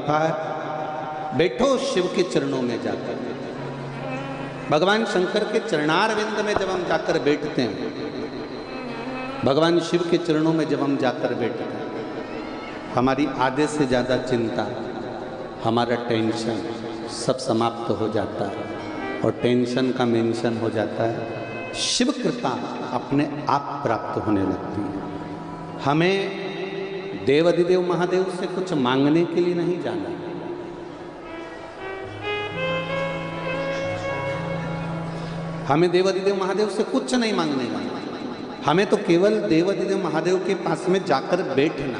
कृपा है, बैठो शिव के चरणों में जाकर। भगवान शंकर के चरणारविंद में जब हम जाकर बैठते हैं, भगवान शिव के चरणों में जब हम जाकर बैठते हैं, हमारी आधे से ज़्यादा चिंता, हमारा टेंशन सब समाप्त हो जाता है और टेंशन का मेंशन हो जाता है। शिव कृपा अपने आप प्राप्त होने लगती है। हमें देवाधिदेव महादेव से कुछ मांगने के लिए नहीं जाना, हमें देवाधिदेव महादेव से कुछ नहीं मांगने का, हमें तो केवल देवाधिदेव महादेव के पास में जाकर बैठना।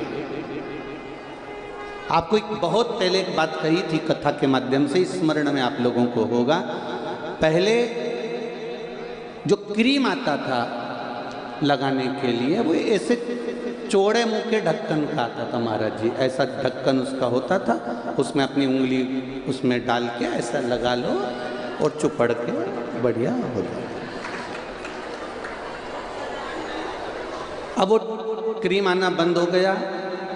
आपको एक बहुत पहले एक बात कही थी कथा के माध्यम से, स्मरण में आप लोगों को होगा। पहले जो क्रीम आता था लगाने के लिए, वो ऐसे चौड़े मुंह के ढक्कन का आता था महाराज जी, ऐसा ढक्कन उसका होता था, उसमें अपनी उंगली उसमें डाल के ऐसा लगा लो और चुपड़ के बढ़िया हो जाए। अब वो क्रीम आना बंद हो गया,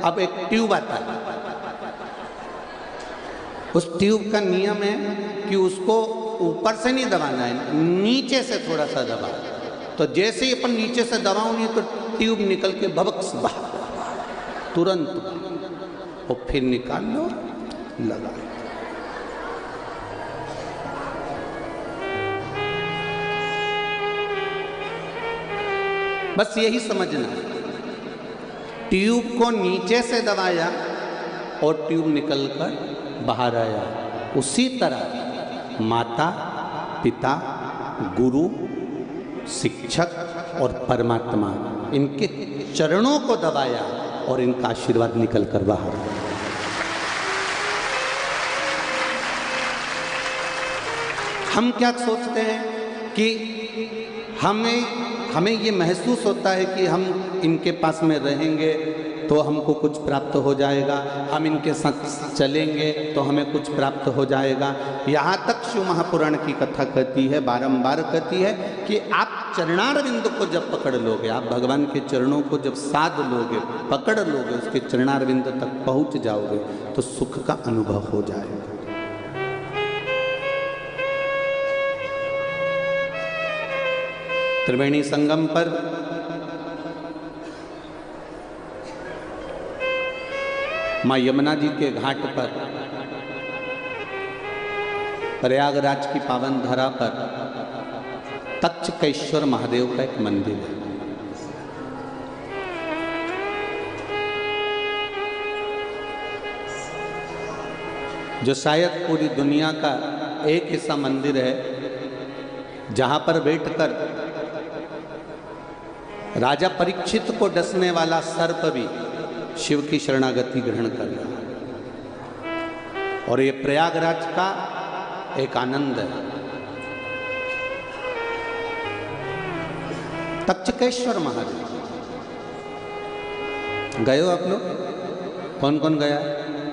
अब एक ट्यूब आता है। उस ट्यूब का नियम है कि उसको ऊपर से नहीं दबाना है, नीचे से थोड़ा सा दबा। तो जैसे ही अपन नीचे से दबाओगे तो ट्यूब निकल के भबक से बाहर तुरंत, और फिर निकाल लो, लगा लो। बस यही समझना, ट्यूब को नीचे से दबाया और ट्यूब निकलकर बाहर आया। उसी तरह माता, पिता, गुरु, शिक्षक और परमात्मा, इनके चरणों को दबाया और इनका आशीर्वाद निकल कर बाहर आया। हम क्या सोचते हैं कि हमें ये महसूस होता है कि हम इनके पास में रहेंगे तो हमको कुछ प्राप्त हो जाएगा, हम इनके साथ चलेंगे तो हमें कुछ प्राप्त हो जाएगा। यहाँ तक शिव महापुराण की कथा कहती है, बारंबार कहती है कि आप चरणारविंद को जब पकड़ लोगे, आप भगवान के चरणों को जब साध लोगे, पकड़ लोगे, उसके चरणारविंद तक पहुँच जाओगे तो सुख का अनुभव हो जाएगा। त्रिवेणी संगम पर माँ यमुना जी के घाट पर, प्रयागराज की पावन धरा पर तक्षकेश्वर महादेव का एक मंदिर है। जो शायद पूरी दुनिया का एक ऐसा मंदिर है जहां पर बैठकर राजा परीक्षित को डसने वाला सर्प भी शिव की शरणागति ग्रहण कर रहा। और ये प्रयागराज का एक आनंद है। तक्षकेश्वर महादेव गए हो आप लोग? कौन कौन गया?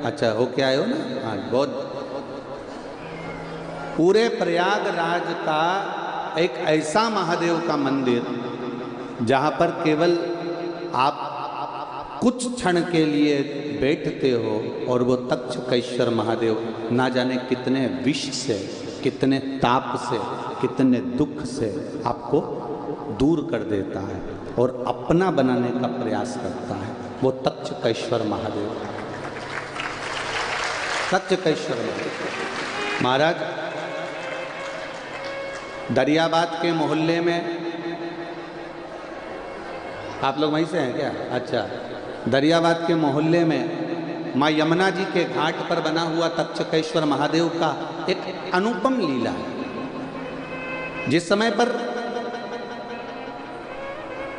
अच्छा, होके आए हो ना? हाँ, बहुत। पूरे प्रयागराज का एक ऐसा महादेव का मंदिर जहाँ पर केवल आप कुछ क्षण के लिए बैठते हो और वो तक्षकेश्वर महादेव ना जाने कितने विष से, कितने ताप से, कितने दुख से आपको दूर कर देता है और अपना बनाने का प्रयास करता है। वो तक्षकेश्वर महादेव, तक्षकेश्वर महाराज दरियाबाद के मोहल्ले में, आप लोग वहीं से हैं क्या? अच्छा, दरियाबाद के मोहल्ले में माँ यमुना जी के घाट पर बना हुआ तक्षकेश्वर महादेव का एक अनुपम लीला है। जिस समय पर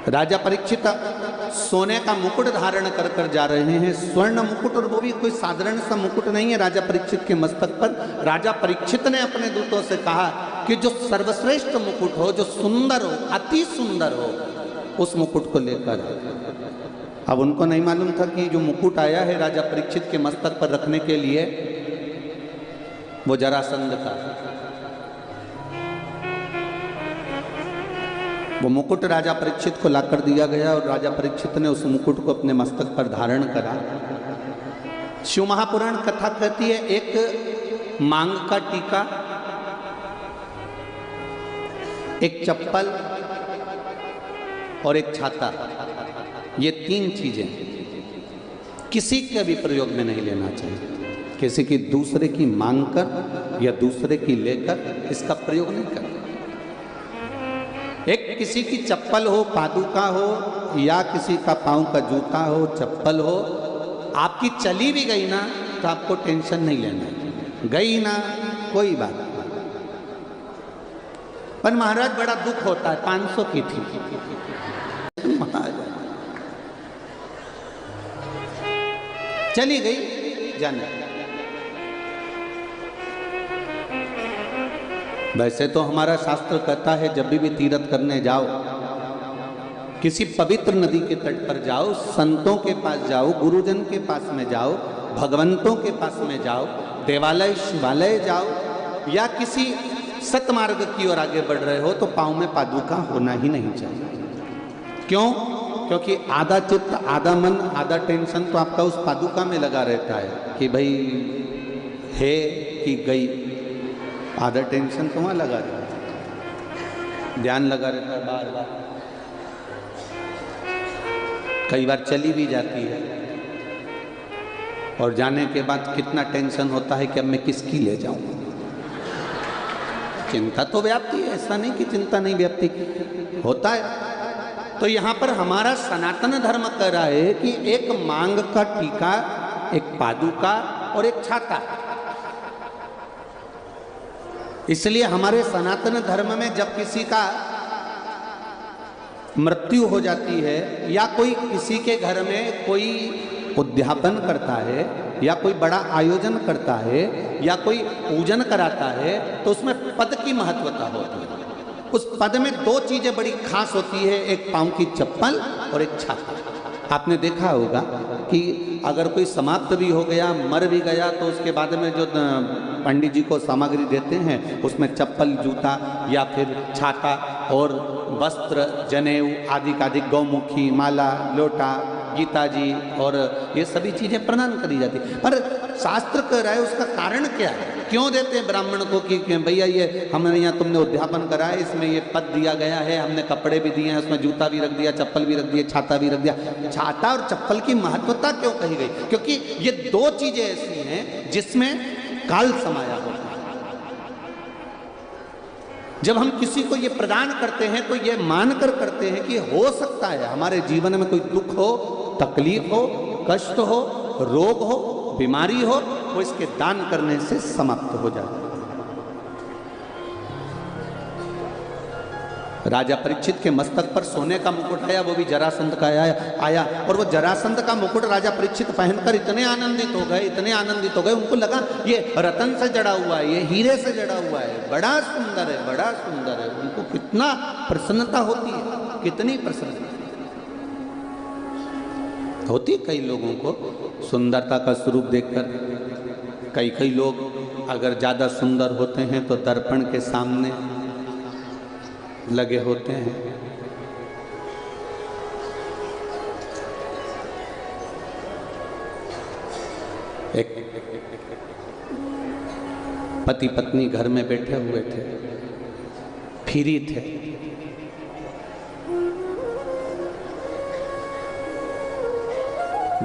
राजा परीक्षित सोने का मुकुट धारण कर कर जा रहे हैं, स्वर्ण मुकुट, और वो भी कोई साधारण सा मुकुट नहीं है राजा परीक्षित के मस्तक पर। राजा परीक्षित ने अपने दूतों से कहा कि जो सर्वश्रेष्ठ मुकुट हो, जो सुंदर हो, अति सुंदर हो, उस मुकुट को लेकर। अब उनको नहीं मालूम था कि जो मुकुट आया है राजा परीक्षित के मस्तक पर रखने के लिए, वो जरासंध का। वो मुकुट राजा परीक्षित को लाकर दिया गया और राजा परीक्षित ने उस मुकुट को अपने मस्तक पर धारण करा। शिव महापुराण कथा कहती है एक मांग का टीका, एक चप्पल और एक छाता, ये 3 चीजें किसी के भी प्रयोग में नहीं लेना चाहिए। किसी की दूसरे की मांग कर या दूसरे की लेकर इसका प्रयोग नहीं करना। एक किसी की चप्पल हो, पादुका हो, या किसी का पांव का जूता हो, चप्पल हो, आपकी चली भी गई ना तो आपको टेंशन नहीं लेना, गई ना कोई बात नहीं। पर महाराज बड़ा दुख होता है, 500 की थी चली गई जाने। वैसे तो हमारा शास्त्र कहता है जब भी तीर्थ करने जाओ, किसी पवित्र नदी के तट पर जाओ, संतों के पास जाओ, गुरुजन के पास में जाओ, भगवंतों के पास में जाओ, देवालय शिवालय जाओ, या किसी सतमार्ग की ओर आगे बढ़ रहे हो तो पांव में पादुका होना ही नहीं चाहिए। क्यों? क्योंकि आधा चित्त, आधा मन, आधा टेंशन तो आपका उस पादुका में लगा रहता है कि भाई है कि गई। आधा टेंशन तो वहां लगा रहता है, ध्यान लगा रहता है बार बार। कई बार चली भी जाती है और जाने के बाद कितना टेंशन होता है कि अब मैं किसकी ले जाऊं। चिंता तो व्याप्ति है, ऐसा नहीं कि चिंता नहीं व्याप्ति होता है। तो यहां पर हमारा सनातन धर्म कह रहा है कि एक मांग का टीका, एक पादुका और एक छाता। इसलिए हमारे सनातन धर्म में जब किसी का मृत्यु हो जाती है या कोई किसी के घर में कोई उद्यापन करता है या कोई बड़ा आयोजन करता है या कोई पूजन कराता है तो उसमें पद की महत्वता होती है। उस पद में 2 चीजें बड़ी खास होती है, एक पांव की चप्पल और एक छाता। आपने देखा होगा कि अगर कोई समाप्त भी हो गया, मर भी गया, तो उसके बाद में जो पंडित जी को सामग्री देते हैं उसमें चप्पल, जूता या फिर छाता और वस्त्र, जनेऊ आदि का अधिक, गौमुखी, माला, लोटा, गीता जी और ये सभी चीजें प्रदान करी जाती। पर शास्त्र कह रहा है उसका कारण क्या है, क्यों देते हैं ब्राह्मण को कि भैया ये हमने यहाँ तुमने उद्यापन करा है, इसमें ये पद दिया गया है, हमने कपड़े भी दिए हैं, उसमें जूता भी रख दिया, चप्पल भी रख दिया, छाता भी रख दिया। छाता और चप्पल की महत्वता क्यों कही गई? क्योंकि ये 2 चीजें ऐसी हैं जिसमें काल समाया होता है। जब हम किसी को ये प्रदान करते हैं तो ये मानकर करते हैं कि हो सकता है हमारे जीवन में कोई दुख हो, तकलीफ हो, कष्ट हो, रोग हो, बीमारी हो, वो इसके दान करने से समाप्त हो जाए। राजा परीक्षित के मस्तक पर सोने का मुकुट आया, वो भी जरासंध का आया और वो जरासंध का मुकुट राजा परीक्षित पहनकर इतने आनंदित हो गए, इतने आनंदित हो गए, उनको लगा ये रतन से जड़ा हुआ है, ये हीरे से जड़ा हुआ है, बड़ा सुंदर है, बड़ा सुंदर है। उनको कितना प्रसन्नता होती है, कितनी प्रसन्नता होती है कई लोगों को सुंदरता का स्वरूप देखकर। कई लोग अगर ज़्यादा सुंदर होते हैं तो दर्पण के सामने लगे होते हैं। एक पति पत्नी घर में बैठे हुए थे, फ्री थे।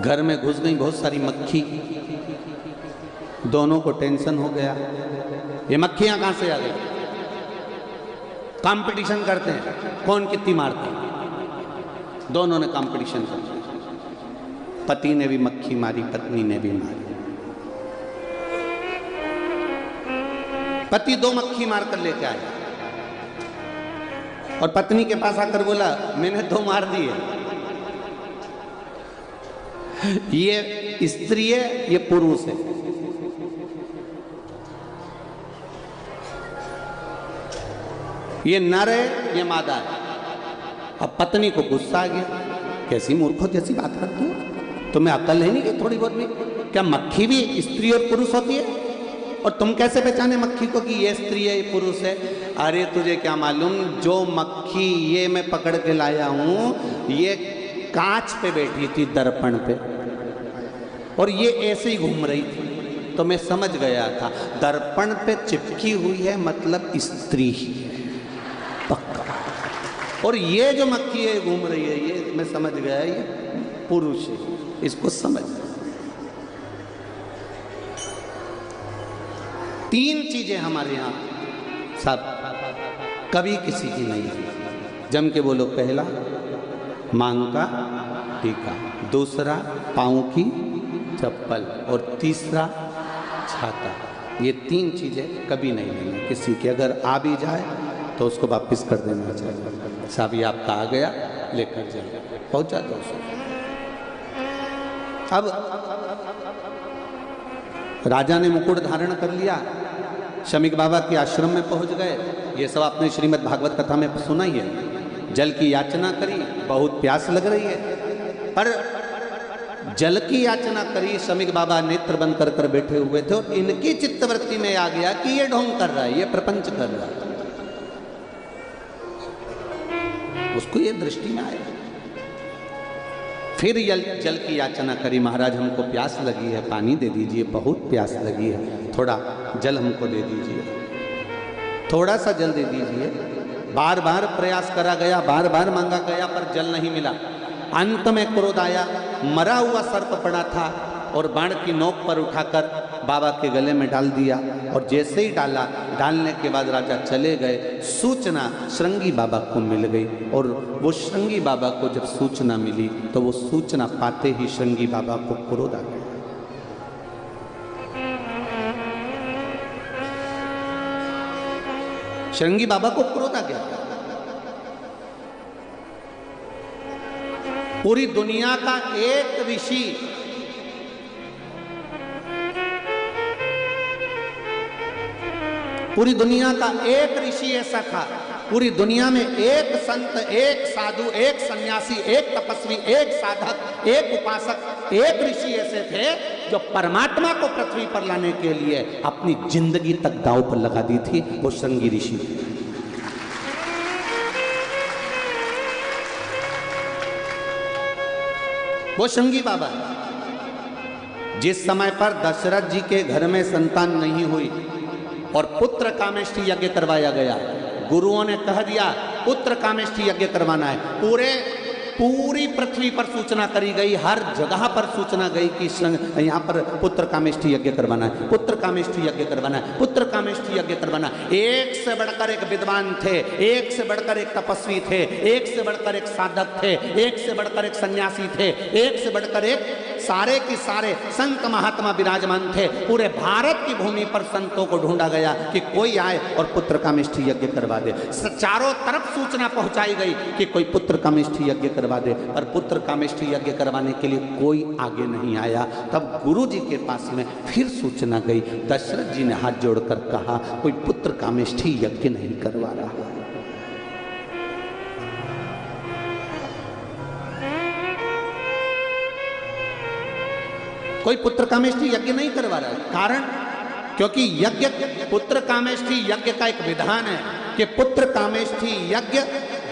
घर में घुस गई बहुत सारी मक्खी। दोनों को टेंशन हो गया, ये मक्खियां कहां से आ गई? कंपटीशन करते हैं कौन कितनी मारता है। दोनों ने कंपटीशन किया, पति ने भी मक्खी मारी, पत्नी ने भी मारी। पति 2 मक्खी मारकर लेके आया और पत्नी के पास आकर बोला मैंने 2 मार दिए। ये स्त्री है, ये पुरुष है। ये नर है, ये मादा है। अब पत्नी को गुस्सा आ गया, कैसी मूर्खों जैसी बात करती हो, तुम्हें अकल है नहीं कि थोड़ी बहुत भी? क्या मक्खी भी स्त्री और पुरुष होती है? और तुम कैसे पहचाने मक्खी को कि ये स्त्री है, ये पुरुष है? अरे तुझे क्या मालूम, जो मक्खी ये मैं पकड़ के लाया हूं, ये कांच पे बैठी थी, दर्पण पे। और ये ऐसे ही घूम रही थी। तो मैं समझ गया था दर्पण पे चिपकी हुई है मतलब स्त्री ही है, पक्का। और ये जो मक्खी है घूम रही है, ये मैं समझ गया ये पुरुष है, इसको समझ। 3 चीजें हमारे यहाँ सब कभी किसी की नहीं है। जम के बोलो, पहला मांग का टीका, दूसरा पाँव की चप्पल और तीसरा छाता। ये 3 चीजें कभी नहीं लेनी किसी की। अगर आ भी जाए तो उसको वापस कर देना चाहिए। साहब ये आपका आ गया, लेकर जाए, पहुंचा दो उसको। अब राजा ने मुकुट धारण कर लिया, शमीक बाबा के आश्रम में पहुंच गए। ये सब आपने श्रीमद् भागवत कथा में सुना ही है। जल की याचना करी, बहुत प्यास लग रही है, पर जल की याचना करी, शमीक बाबा नेत्र बंद कर कर बैठे हुए थे और इनकी चित्तवृत्ति में आ गया कि ये ढोंग कर रहा है, ये प्रपंच कर रहा है। उसको ये दृष्टि में आया। फिर जल की याचना करी, महाराज हमको प्यास लगी है, पानी दे दीजिए, बहुत प्यास लगी है, थोड़ा जल हमको दे दीजिए, थोड़ा सा जल दे दीजिए। बार बार प्रयास करा गया, बार बार मांगा गया, पर जल नहीं मिला। अंत में क्रोध आया, मरा हुआ सर्प पड़ा था और बाण की नोक पर उठाकर बाबा के गले में डाल दिया। और जैसे ही डाला, डालने के बाद राजा चले गए। सूचना श्रृंगी बाबा को मिल गई और वो श्रृंगी बाबा को जब सूचना मिली तो वो सूचना पाते ही श्रृंगी बाबा को क्रोध आ गया। श्रृंगी बाबा को क्रोध आ गया। पूरी दुनिया का एक ऋषि पूरी दुनिया का एक ऋषि ऐसा था, पूरी दुनिया में एक संत, एक साधु, एक सन्यासी, एक तपस्वी, एक साधक, एक उपासक, एक ऋषि ऐसे थे जो परमात्मा को पृथ्वी पर लाने के लिए अपनी जिंदगी तक दांव पर लगा दी थी। वो श्रृंगी ऋषि। वो श्रृंगी बाबा। जिस समय पर दशरथ जी के घर में संतान नहीं हुई और पुत्र कामेष्ठी यज्ञ करवाया गया, गुरुओं ने कह दिया पुत्र कामेष्ठी यज्ञ करवाना है। पूरी पृथ्वी पर सूचना करी गई, हर जगह पर सूचना गई कि यहाँ पर पुत्र कामेष्ठी यज्ञ करवाना है, पुत्र कामेष्ठी यज्ञ करवाना है, पुत्र कामेष्ठी यज्ञ करवाना। एक से बढ़कर एक विद्वान थे, एक से बढ़कर एक तपस्वी थे, एक से बढ़कर एक साधक थे, एक से बढ़कर एक सन्यासी थे, एक से बढ़कर एक सारे के सारे संत महात्मा विराजमान थे। पूरे भारत की भूमि पर संतों को ढूंढा गया कि कोई आए और पुत्र कामेष्ठी यज्ञ करवा दे। चारों तरफ सूचना पहुंचाई गई कि कोई पुत्र कामेष्ठी यज्ञ करवा दे, पर पुत्र कामेष्ठी यज्ञ करवाने के लिए कोई आगे नहीं आया। तब गुरु जी के पास में फिर सूचना गई। दशरथ जी ने हाथ जोड़कर कहा कोई पुत्र कामेष्ठी यज्ञ नहीं करवा रहा। कोई पुत्र कामेष्ठी यज्ञ नहीं करवा रहा है। कारण, क्योंकि यज्ञ, पुत्र कामेष्ठी यज्ञ का एक विधान है कि पुत्र कामेष्ठी यज्ञ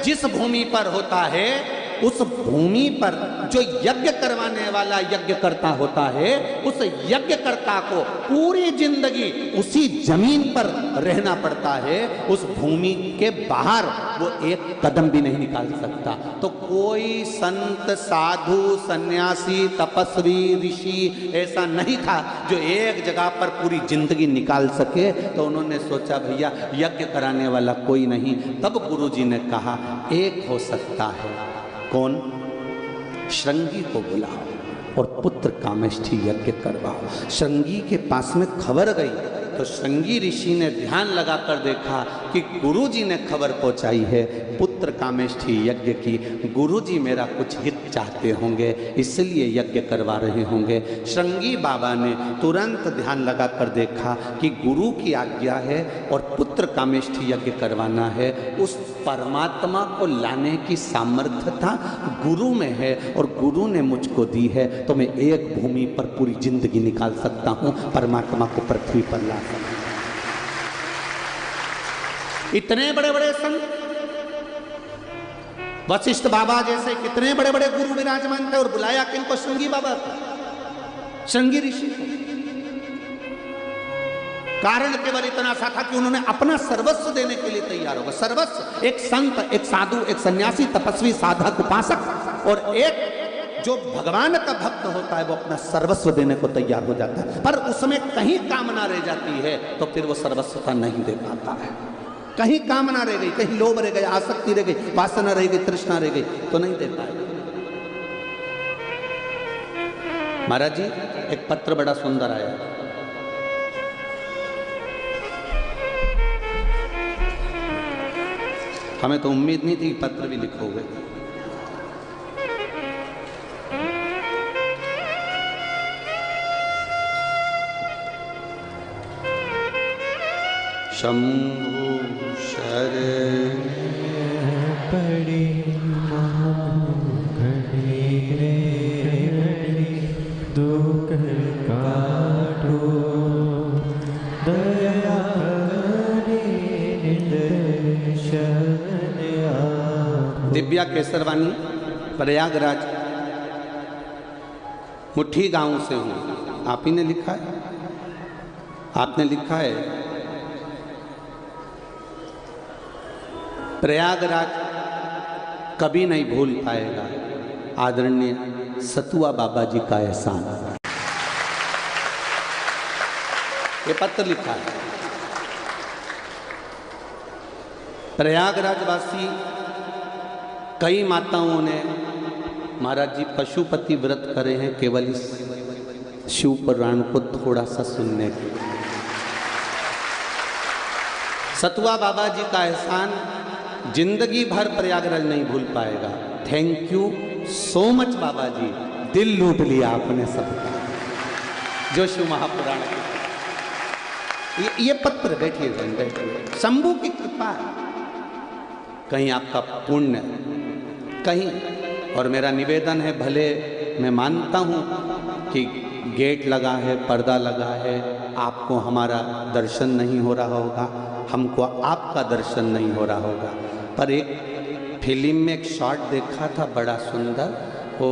जिस भूमि पर होता है उस भूमि पर जो यज्ञ करवाने वाला यज्ञकर्ता होता है, उस यज्ञकर्ता को पूरी जिंदगी उसी जमीन पर रहना पड़ता है। उस भूमि के बाहर वो एक कदम भी नहीं निकाल सकता। तो कोई संत, साधु, सन्यासी, तपस्वी, ऋषि ऐसा नहीं था जो एक जगह पर पूरी जिंदगी निकाल सके। तो उन्होंने सोचा भैया यज्ञ कराने वाला कोई नहीं। तब गुरुजी ने कहा एक हो सकता है। कौन? श्रृंगी को बुलाओ और पुत्र कामेष्ठी यज्ञ करवाओ। श्रृंगी के पास में खबर गई तो श्रृंगी ऋषि ने ध्यान लगाकर देखा कि गुरुजी ने खबर पहुंचाई है पुत्र कामेष्ठी यज्ञ की। गुरुजी मेरा कुछ हित चाहते होंगे, इसलिए यज्ञ करवा रहे होंगे। श्रृंगी बाबा ने तुरंत ध्यान लगाकर देखा कि गुरु की आज्ञा है और पुत्र कामेष्ठी यज्ञ करवाना है। उस परमात्मा को लाने की सामर्थ्यता गुरु में है और गुरु ने मुझको दी है, तो मैं एक भूमि पर पूरी जिंदगी निकाल सकता हूं, परमात्मा को पृथ्वी पर ला सकता। इतने बड़े बड़े संत, वशिष्ठ बाबा जैसे कितने बड़े बड़े गुरु विराजमान थे और बुलाया किनको? श्रृंगी बाबा को। श्रृंगी ऋषि को। कारण केवल इतना सा था कि उन्होंने अपना सर्वस्व देने के लिए तैयार होगा। सर्वस्व, एक संत, एक साधु, एक सन्यासी, तपस्वी, साधक, उपासक, और एक जो भगवान का भक्त होता है वो अपना सर्वस्व देने को तैयार हो जाता है। पर उसमें कहीं कामना रह जाती है तो फिर वो सर्वस्वता नहीं दे पाता है। कहीं कामना रह गई, कहीं लोभ रह गया, आसक्ति रह गई, वासना रह गई, तृष्णा रह गई तो नहीं दे पाएगा। महाराज जी, एक पत्र बड़ा सुंदर आया। हमें तो उम्मीद नहीं थी पत्र भी लिखोगे। शंभु शरण पड़े दुख काटो दया दिव्या केसरवानी, प्रयागराज मुट्ठी गांव से हूँ। आप ही ने लिखा है, आपने लिखा है प्रयागराज कभी नहीं भूल पाएगा आदरणीय सतुआ बाबा जी का एहसान। ये पत्र लिखा है। प्रयागराज वासी कई माताओं ने महाराज जी पशुपति व्रत करे हैं केवल इस शिव पुराण को थोड़ा सा सुनने के। सतुआ बाबा जी का एहसान जिंदगी भर प्रयागराज नहीं भूल पाएगा। थैंक यू सो मच बाबा जी, दिल लूट लिया आपने सबका। जो शिव महापुराण ये पत्र, बैठिए बैठिए, शंभू की कृपा है, कहीं आपका पुण्य कहीं। और मेरा निवेदन है, भले मैं मानता हूँ कि गेट लगा है, पर्दा लगा है, आपको हमारा दर्शन नहीं हो रहा होगा, हमको आपका दर्शन नहीं हो रहा होगा, पर एक फिल्म में एक शॉट देखा था बड़ा सुंदर, वो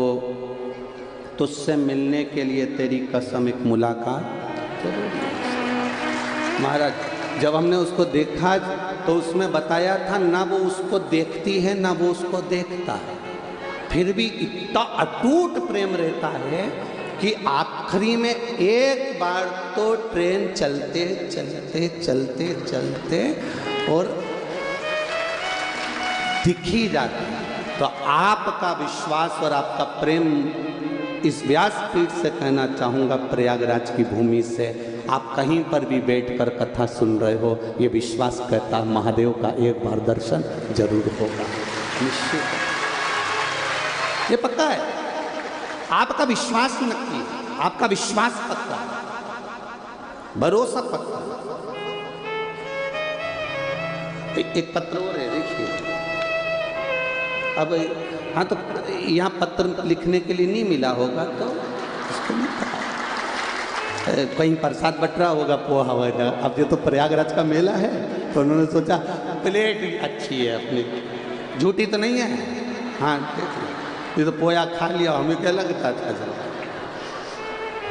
तुझसे मिलने के लिए तेरी कसम एक मुलाकात जरूरी है। महाराज, जब हमने उसको देखा तो उसमें बताया था ना वो उसको देखती है ना वो उसको देखता है, फिर भी इतना अटूट प्रेम रहता है कि आखिरी में एक बार तो ट्रेन चलते चलते चलते चलते और दिख ही जाती। तो आपका विश्वास और आपका प्रेम, इस व्यासपीठ से कहना चाहूँगा, प्रयागराज की भूमि से, आप कहीं पर भी बैठकर कथा सुन रहे हो, ये विश्वास कहता महादेव का एक बार दर्शन जरूर होगा, निश्चित। ये पक्का है, आपका विश्वास नक्की, आपका विश्वास पक्का, भरोसा पक्का। एक पत्र और है, देखिए। अब हाँ, तो यहाँ पत्र लिखने के लिए नहीं मिला होगा तो इसको नहीं पता। कहीं प्रसाद बट रहा होगा पोहा वगैरह। अब ये तो प्रयागराज का मेला है तो उन्होंने सोचा प्लेट अच्छी है अपनी, झूठी तो नहीं है। हाँ ये तो पोया खा लिया, हमें क्या लगता था।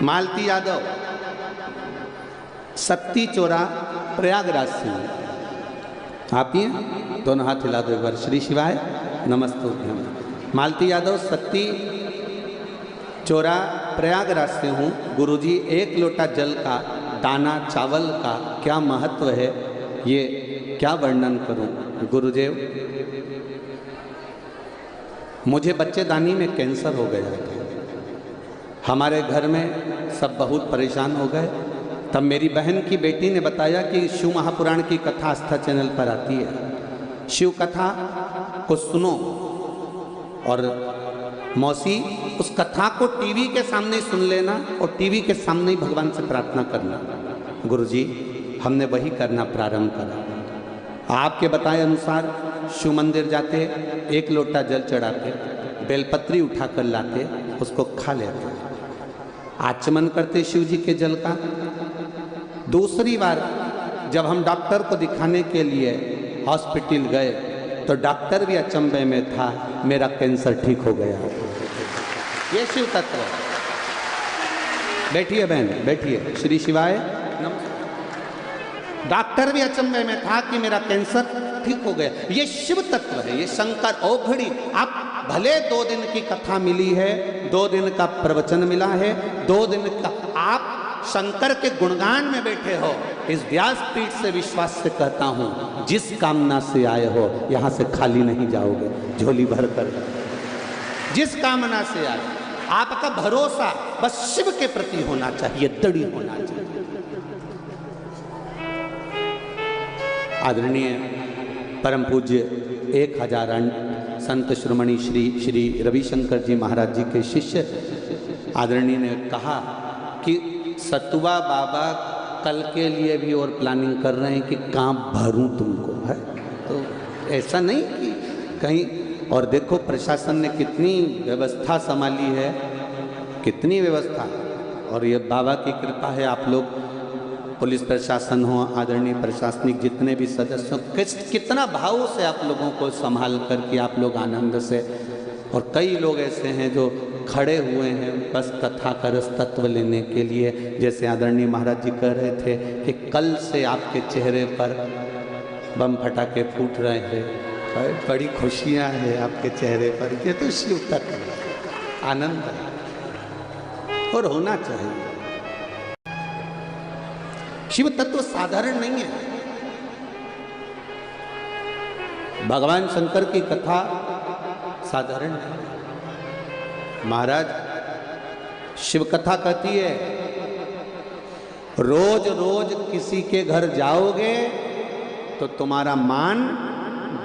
मालती यादव, सत्ती चोरा, प्रयागराज से। आप ही हैं? दोनों हाथ हिला दो एक बार। श्री शिवाय नमस्तुभ्यम। मालती यादव, सत्ती चोरा, प्रयागराज से हूँ। गुरुजी, एक लोटा जल का, दाना चावल का क्या महत्व है, ये क्या वर्णन करूँ। गुरुदेव, मुझे बच्चेदानी में कैंसर हो गया था। हमारे घर में सब बहुत परेशान हो गए। तब मेरी बहन की बेटी ने बताया कि शिव महापुराण की कथा आस्था चैनल पर आती है, शिव कथा को सुनो। और मौसी, उस कथा को टीवी के सामने सुन लेना और टीवी के सामने ही भगवान से प्रार्थना करना। गुरुजी, हमने वही करना प्रारंभ करा। आपके बताए अनुसार शिव मंदिर जाते, एक लोटा जल चढ़ाते, बेलपत्री उठाकर लाते, उसको खा लेते, आचमन करते शिव जी के जल का। दूसरी बार जब हम डॉक्टर को दिखाने के लिए हॉस्पिटल गए तो डॉक्टर भी अचंभे में था, मेरा कैंसर ठीक हो गया। ये शिव तत्व। बैठिए बहन, बैठिए। श्री शिवाय नमस्कार। डॉक्टर भी अचंभे में था कि मेरा कैंसर ठीक हो गया। ये शिव तत्व है, ये शंकर औघड़ी। आप भले 2 दिन की कथा मिली है, 2 दिन का प्रवचन मिला है, 2 दिन का आप शंकर के गुणगान में बैठे हो। इस व्यासपीठ से विश्वास से कहता हूं, जिस कामना से आए हो यहां से खाली नहीं जाओगे, झोली भर कर। जिस कामना से आए, आपका भरोसा बस शिव के प्रति होना चाहिए, दृढ़ होना चाहिए। आदरणीय परम पूज्य 1000 संत श्रोमणी श्री रविशंकर जी महाराज जी के शिष्य आदरणीय ने कहा कि सतुआ बाबा कल के लिए भी और प्लानिंग कर रहे हैं कि कहाँ भरूं तुमको, है। तो ऐसा नहीं कि कहीं, और देखो प्रशासन ने कितनी व्यवस्था संभाली है, कितनी व्यवस्था। और ये बाबा की कृपा है। आप लोग पुलिस प्रशासन हो, आदरणीय प्रशासनिक जितने भी सदस्य हो, कितना भाव से आप लोगों को संभाल करके आप लोग आनंद से। और कई लोग ऐसे हैं जो खड़े हुए हैं बस कथा का रस तत्व लेने के लिए। जैसे आदरणीय महाराज जी कह रहे थे कि कल से आपके चेहरे पर बम फटाके फूट रहे हैं, बड़ी खुशियां हैं आपके चेहरे पर। ये तो शिव तत्व है, आनंद है और होना चाहिए। शिव तत्व साधारण नहीं है। भगवान शंकर की कथा साधारण नहीं। महाराज शिव कथा कहती है, रोज रोज किसी के घर जाओगे तो तुम्हारा मान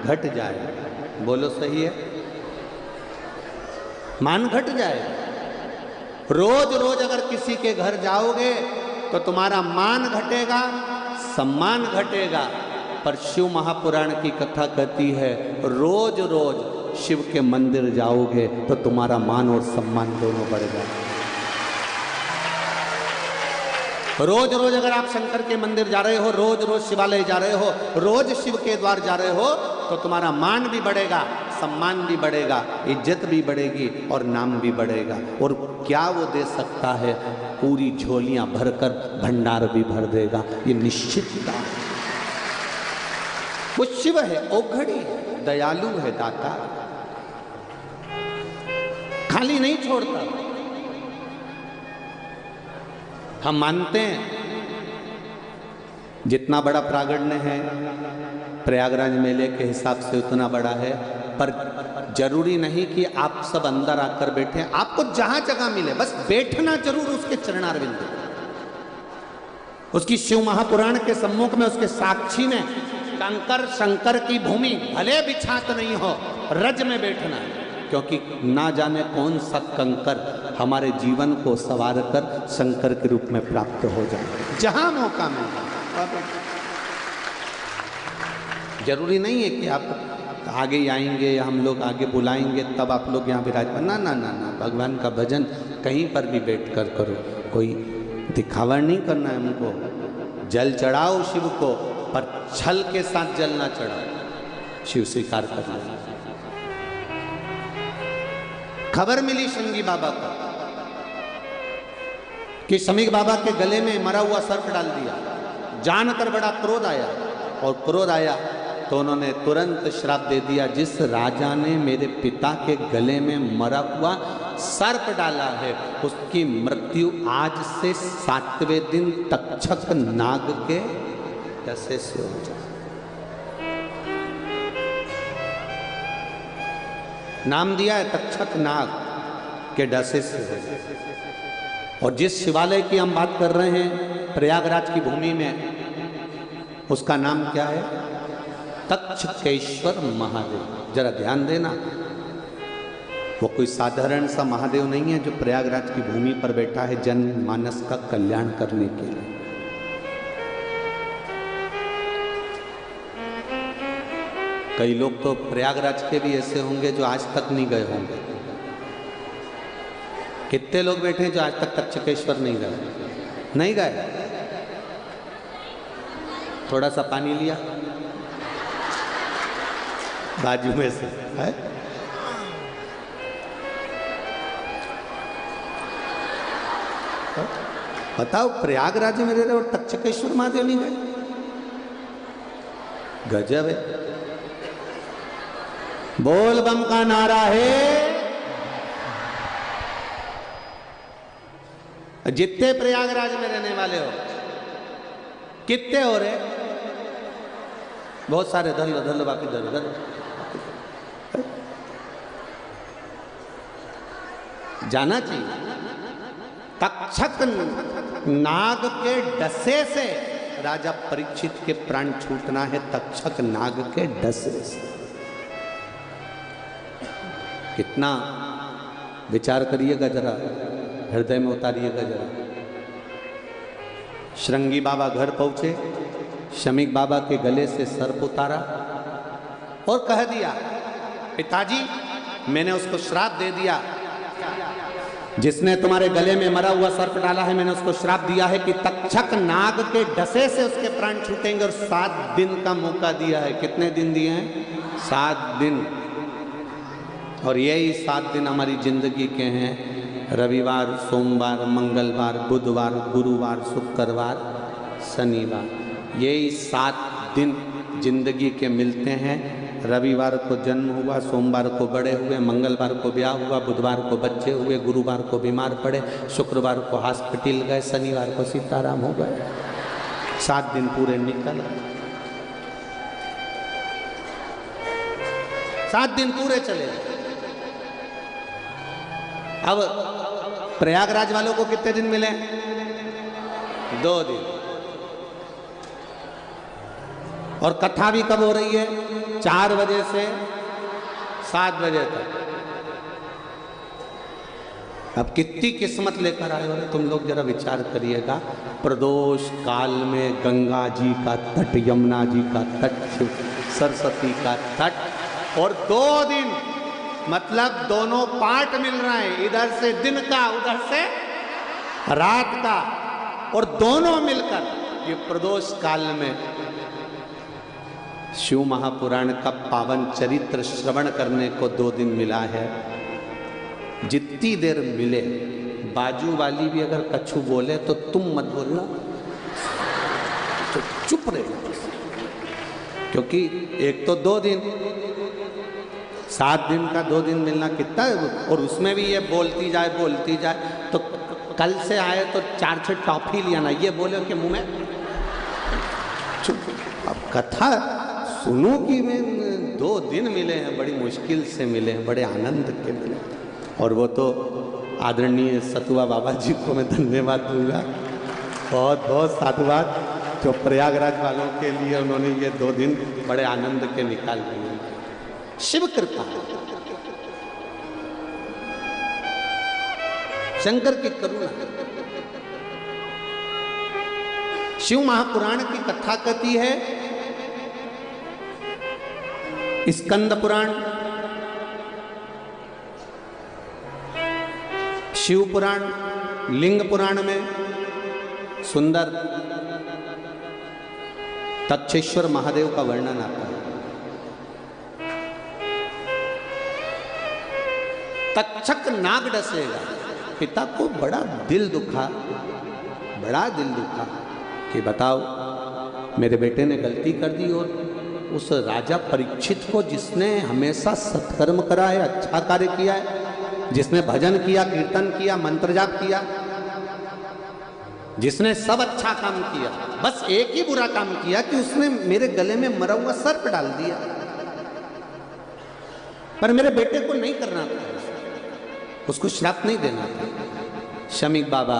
घट जाएगा। बोलो सही है? मान घट जाएगा। रोज रोज अगर किसी के घर जाओगे तो तुम्हारा मान घटेगा, सम्मान घटेगा। पर शिव महापुराण की कथा कहती है, रोज रोज शिव के मंदिर जाओगे तो तुम्हारा मान और सम्मान दोनों बढ़ेगा। रोज रोज अगर आप शंकर के मंदिर जा रहे हो, रोज रोज शिवालय जा रहे हो, रोज शिव के द्वार जा रहे हो, तो तुम्हारा मान भी बढ़ेगा, सम्मान भी बढ़ेगा, इज्जत भी बढ़ेगी और नाम भी बढ़ेगा। और क्या वो दे सकता है? पूरी झोलियां भरकर भंडार भी भर देगा। ये निश्चितता। वो शिव है, औघड़ी है, दयालु है, दाता, खाली नहीं छोड़ता। हम मानते हैं जितना बड़ा प्रागण्य है प्रयागराज मेले के हिसाब से उतना बड़ा है, पर जरूरी नहीं कि आप सब अंदर आकर बैठे। आपको जहां जगह मिले बस बैठना जरूर उसके चरणारविंद, उसकी शिव महापुराण के सम्मुख में, उसके साक्षी में। कंकर शंकर की भूमि भले बिछात नहीं हो, रज में बैठना है। क्योंकि ना जाने कौन सा कंकर हमारे जीवन को संवार कर शंकर के रूप में प्राप्त हो जाए। जहां मौका मिले, जरूरी नहीं है कि आप आगे आएंगे या हम लोग आगे बुलाएंगे तब आप लोग यहाँ विराजमान। ना ना ना ना, भगवान का भजन कहीं पर भी बैठ कर करो। कोई दिखावा नहीं करना है हमको। जल चढ़ाओ शिव को, पर छल के साथ जल ना चढ़ाओ। शिव स्वीकार कर ले। खबर मिली शंगी बाबा को कि शमीक बाबा के गले में मरा हुआ सर्प डाल दिया। जानकर बड़ा क्रोध आया, और क्रोध आया तो उन्होंने तुरंत श्राप दे दिया, जिस राजा ने मेरे पिता के गले में मरा हुआ सर्प डाला है उसकी मृत्यु आज से 7वें दिन तक्षक नाग के डसे से हो जाए। नाम दिया है तक्षक नाग के डसे से हो जाए। और जिस शिवालय की हम बात कर रहे हैं प्रयागराज की भूमि में, उसका नाम क्या है? तक्षकेश्वर महादेव। जरा ध्यान देना, वो कोई साधारण सा महादेव नहीं है जो प्रयागराज की भूमि पर बैठा है जनमानस का कल्याण करने के लिए। कई लोग तो प्रयागराज के भी ऐसे होंगे जो आज तक नहीं गए होंगे। कितने लोग बैठे हैं जो आज तक तक्षकेश्वर नहीं गए? नहीं गए। थोड़ा सा पानी लिया बाजू में से है? बताओ, प्रयागराज में रह रहे और तक्षकेश्वर महादेव नहीं गए? गजब है। बोल बम का नारा है। जितने प्रयागराज में रहने वाले हो, कितने हो रहे? बहुत सारे धर लो, धर लो, बाकी धर धर। जाना चाहिए। तक्षक नाग के डसे से राजा परीक्षित के प्राण छूटना है, तक्षक नाग के डसे से। कितना विचार करिएगा जरा, हृदय में उतारिएगा जरा। श्रृंगी बाबा घर पहुंचे, शमीक बाबा के गले से सर्प उतारा और कह दिया, पिताजी मैंने उसको श्राप दे दिया, जिसने तुम्हारे गले में मरा हुआ सर्प डाला है, मैंने उसको श्राप दिया है कि तक्षक नाग के डसे से उसके प्राण छूटेंगे, और 7 दिन का मौका दिया है। कितने दिन दिए हैं? 7 दिन। और यही 7 दिन हमारी जिंदगी के हैं। रविवार, सोमवार, मंगलवार, बुधवार, गुरुवार, शुक्रवार, शनिवार, यही 7 दिन जिंदगी के मिलते हैं। रविवार को जन्म हुआ, सोमवार को बड़े हुए, मंगलवार को ब्याह हुआ, बुधवार को बच्चे हुए, गुरुवार को बीमार पड़े, शुक्रवार को हॉस्पिटल गए, शनिवार को सीताराम हो गए। 7 दिन पूरे निकल गए। 7 दिन पूरे चले गए। अब प्रयागराज वालों को कितने दिन मिले? 2 दिन। और कथा भी कब हो रही है? 4 बजे से 7 बजे तक। अब कितनी किस्मत लेकर आए हो तुम लोग, जरा विचार करिएगा। प्रदोष काल में गंगा जी का तट, यमुना जी का तट, सरस्वती का तट, और 2 दिन मतलब दोनों पार्ट मिल रहे हैं, इधर से दिन का, उधर से रात का, और दोनों मिलकर ये प्रदोष काल में शिव महापुराण का पावन चरित्र श्रवण करने को 2 दिन मिला है। जितनी देर मिले, बाजू वाली भी अगर कछु बोले तो तुम मत बोलना, तो चुप रहे, क्योंकि एक तो 2 दिन, 7 दिन का 2 दिन मिलना कितना है, और उसमें भी ये बोलती जाए, तो कल से आए तो 4-6 टॉफी लिया ना, ये बोले कि मुंह में चुप। अब कथा सुनो कि मैं 2 दिन मिले हैं, बड़ी मुश्किल से मिले हैं, बड़े आनंद के मिले। और वो तो आदरणीय सतुआ बाबा जी को मैं धन्यवाद दूंगा, बहुत बहुत साधुवाद, जो प्रयागराज वालों के लिए उन्होंने ये 2 दिन बड़े आनंद के निकाल दिए। शिव कृपा, शंकर की करुणा। शिव महापुराण की कथा कहती है, स्कंद पुराण, शिव पुराण, लिंग पुराण में सुंदर तक्षेश्वर महादेव का वर्णन आता है। तक्षक नाग डसेगा। पिता को बड़ा दिल दुखा कि बताओ मेरे बेटे ने गलती कर दी, और उस राजा परीक्षित को, जिसने हमेशा सत्कर्म करा है, अच्छा कार्य किया है, जिसने भजन किया, कीर्तन किया, मंत्र जाप किया, जिसने सब अच्छा काम किया, बस एक ही बुरा काम किया कि उसने मेरे गले में मरा हुआ सर्प डाल दिया। पर मेरे बेटे को नहीं करना था, उसको श्राप नहीं देना था। शमीक बाबा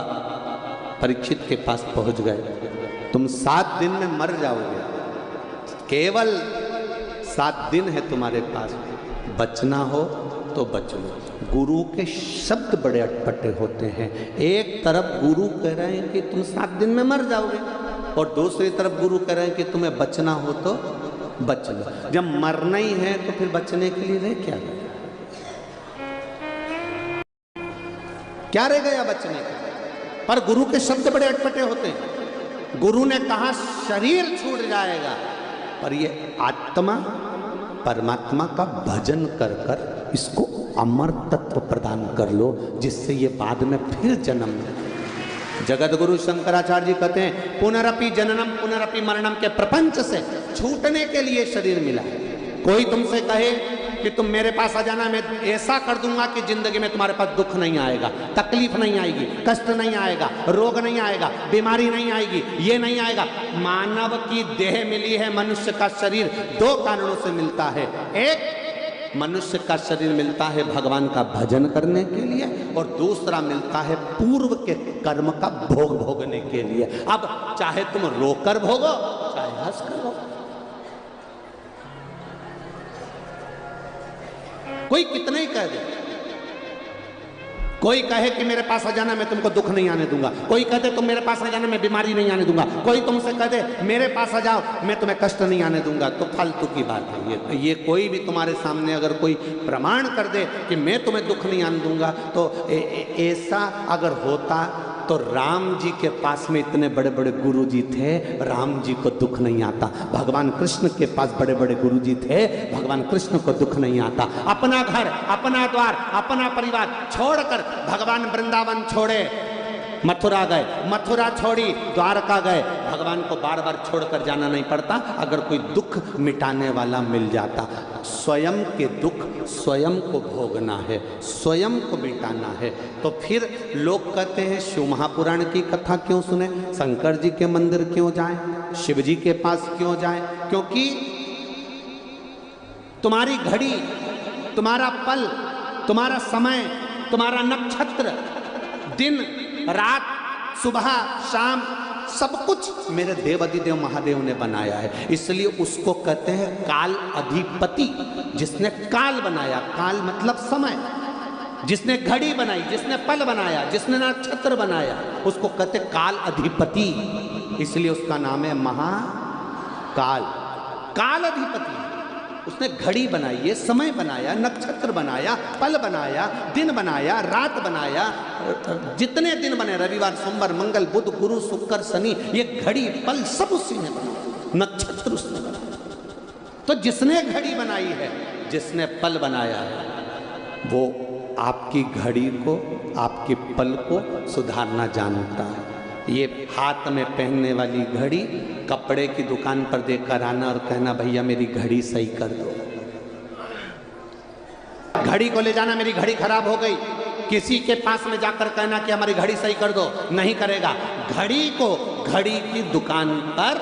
परीक्षित के पास पहुंच गए। तुम 7 दिन में मर जाओगे, केवल 7 दिन है तुम्हारे पास, बचना हो तो बच लो। गुरु के शब्द बड़े अटपटे होते हैं। एक तरफ गुरु कह रहे हैं कि तुम 7 दिन में मर जाओगे, और दूसरी तरफ गुरु कह रहे हैं कि तुम्हें बचना हो तो बच लो। जब मरना ही है तो फिर बचने के लिए रह क्या रह गया बचने का? पर गुरु के शब्द बड़े अटपटे होते हैं। गुरु ने कहा शरीर छूट जाएगा, पर ये आत्मा परमात्मा का भजन कर कर इसको अमर तत्व प्रदान कर लो, जिससे ये बाद में फिर जन्म ले। जगतगुरु शंकराचार्य जी कहते हैं पुनरपि जननम पुनरपि मरणम के प्रपंच से छूटने के लिए शरीर मिला है। कोई तुमसे कहे कि तुम मेरे पास आ जाना, मैं ऐसा कर दूंगा कि जिंदगी में तुम्हारे पास दुख नहीं आएगा, तकलीफ नहीं आएगी, कष्ट नहीं आएगा, रोग नहीं आएगा, बीमारी नहीं आएगी, ये नहीं आएगा। मानव की देह मिली है, मनुष्य का शरीर दो कारणों से मिलता है। एक, मनुष्य का शरीर मिलता है भगवान का भजन करने के लिए, और दूसरा मिलता है पूर्व के कर्म का भोग भोगने के लिए। अब चाहे तुम रोकर भोगो चाहे हंस कर भोगो। कोई कितना ही कह दे, कोई कहे कि मेरे पास आ जाना मैं तुमको दुख नहीं आने दूंगा, कोई कहते तुम मेरे पास आ जाना मैं बीमारी नहीं आने दूंगा, कोई तुमसे कह दे मेरे पास आ जाओ मैं तुम्हें कष्ट नहीं आने दूंगा, तो फालतू की बात है ये कोई भी तुम्हारे सामने अगर कोई प्रमाण कर दे कि मैं तुम्हें दुख नहीं आने दूंगा, तो ऐसा अगर होता तो राम जी के पास में इतने बड़े बड़े गुरु जी थे, राम जी को दुख नहीं आता। भगवान कृष्ण के पास बड़े बड़े गुरु जी थे, भगवान कृष्ण को दुख नहीं आता। अपना घर, अपना द्वार, अपना परिवार छोड़कर भगवान वृंदावन छोड़े, मथुरा गए, मथुरा छोड़ी द्वारका गए। भगवान को बार बार छोड़कर जाना नहीं पड़ता अगर कोई दुख मिटाने वाला मिल जाता। स्वयं के दुख स्वयं को भोगना है, स्वयं को मिटाना है। तो फिर लोग कहते हैं शिव महापुराण की कथा क्यों सुने, शंकर जी के मंदिर क्यों जाएं, शिव जी के पास क्यों जाएं? क्योंकि तुम्हारी घड़ी, तुम्हारा पल, तुम्हारा समय, तुम्हारा नक्षत्र, दिन रात, सुबह शाम, सब कुछ मेरे देवाधिदेव महादेव ने बनाया है। इसलिए उसको कहते हैं काल अधिपति। जिसने काल बनाया, काल मतलब समय, जिसने घड़ी बनाई, जिसने पल बनाया, जिसने नक्षत्र बनाया, उसको कहते काल अधिपति। इसलिए उसका नाम है महाकाल। काल अधिपति उसने घड़ी बनाई है, समय बनाया, नक्षत्र बनाया, पल बनाया, दिन बनाया, रात बनाया, जितने दिन बने, रविवार, सोमवार, मंगल, बुध, गुरु, शुक्र, शनि, ये घड़ी पल सब उसी ने बनाया, नक्षत्र उसने बनाया। तो जिसने घड़ी बनाई है, जिसने पल बनाया है, वो आपकी घड़ी को, आपके पल को सुधारना जानता है। ये हाथ में पहनने वाली घड़ी कपड़े की दुकान पर देखकर आना और कहना भैया मेरी घड़ी सही कर दो। घड़ी को ले जाना मेरी घड़ी खराब हो गई, किसी के पास में जाकर कहना कि हमारी घड़ी सही कर दो, नहीं करेगा। घड़ी को घड़ी की दुकान पर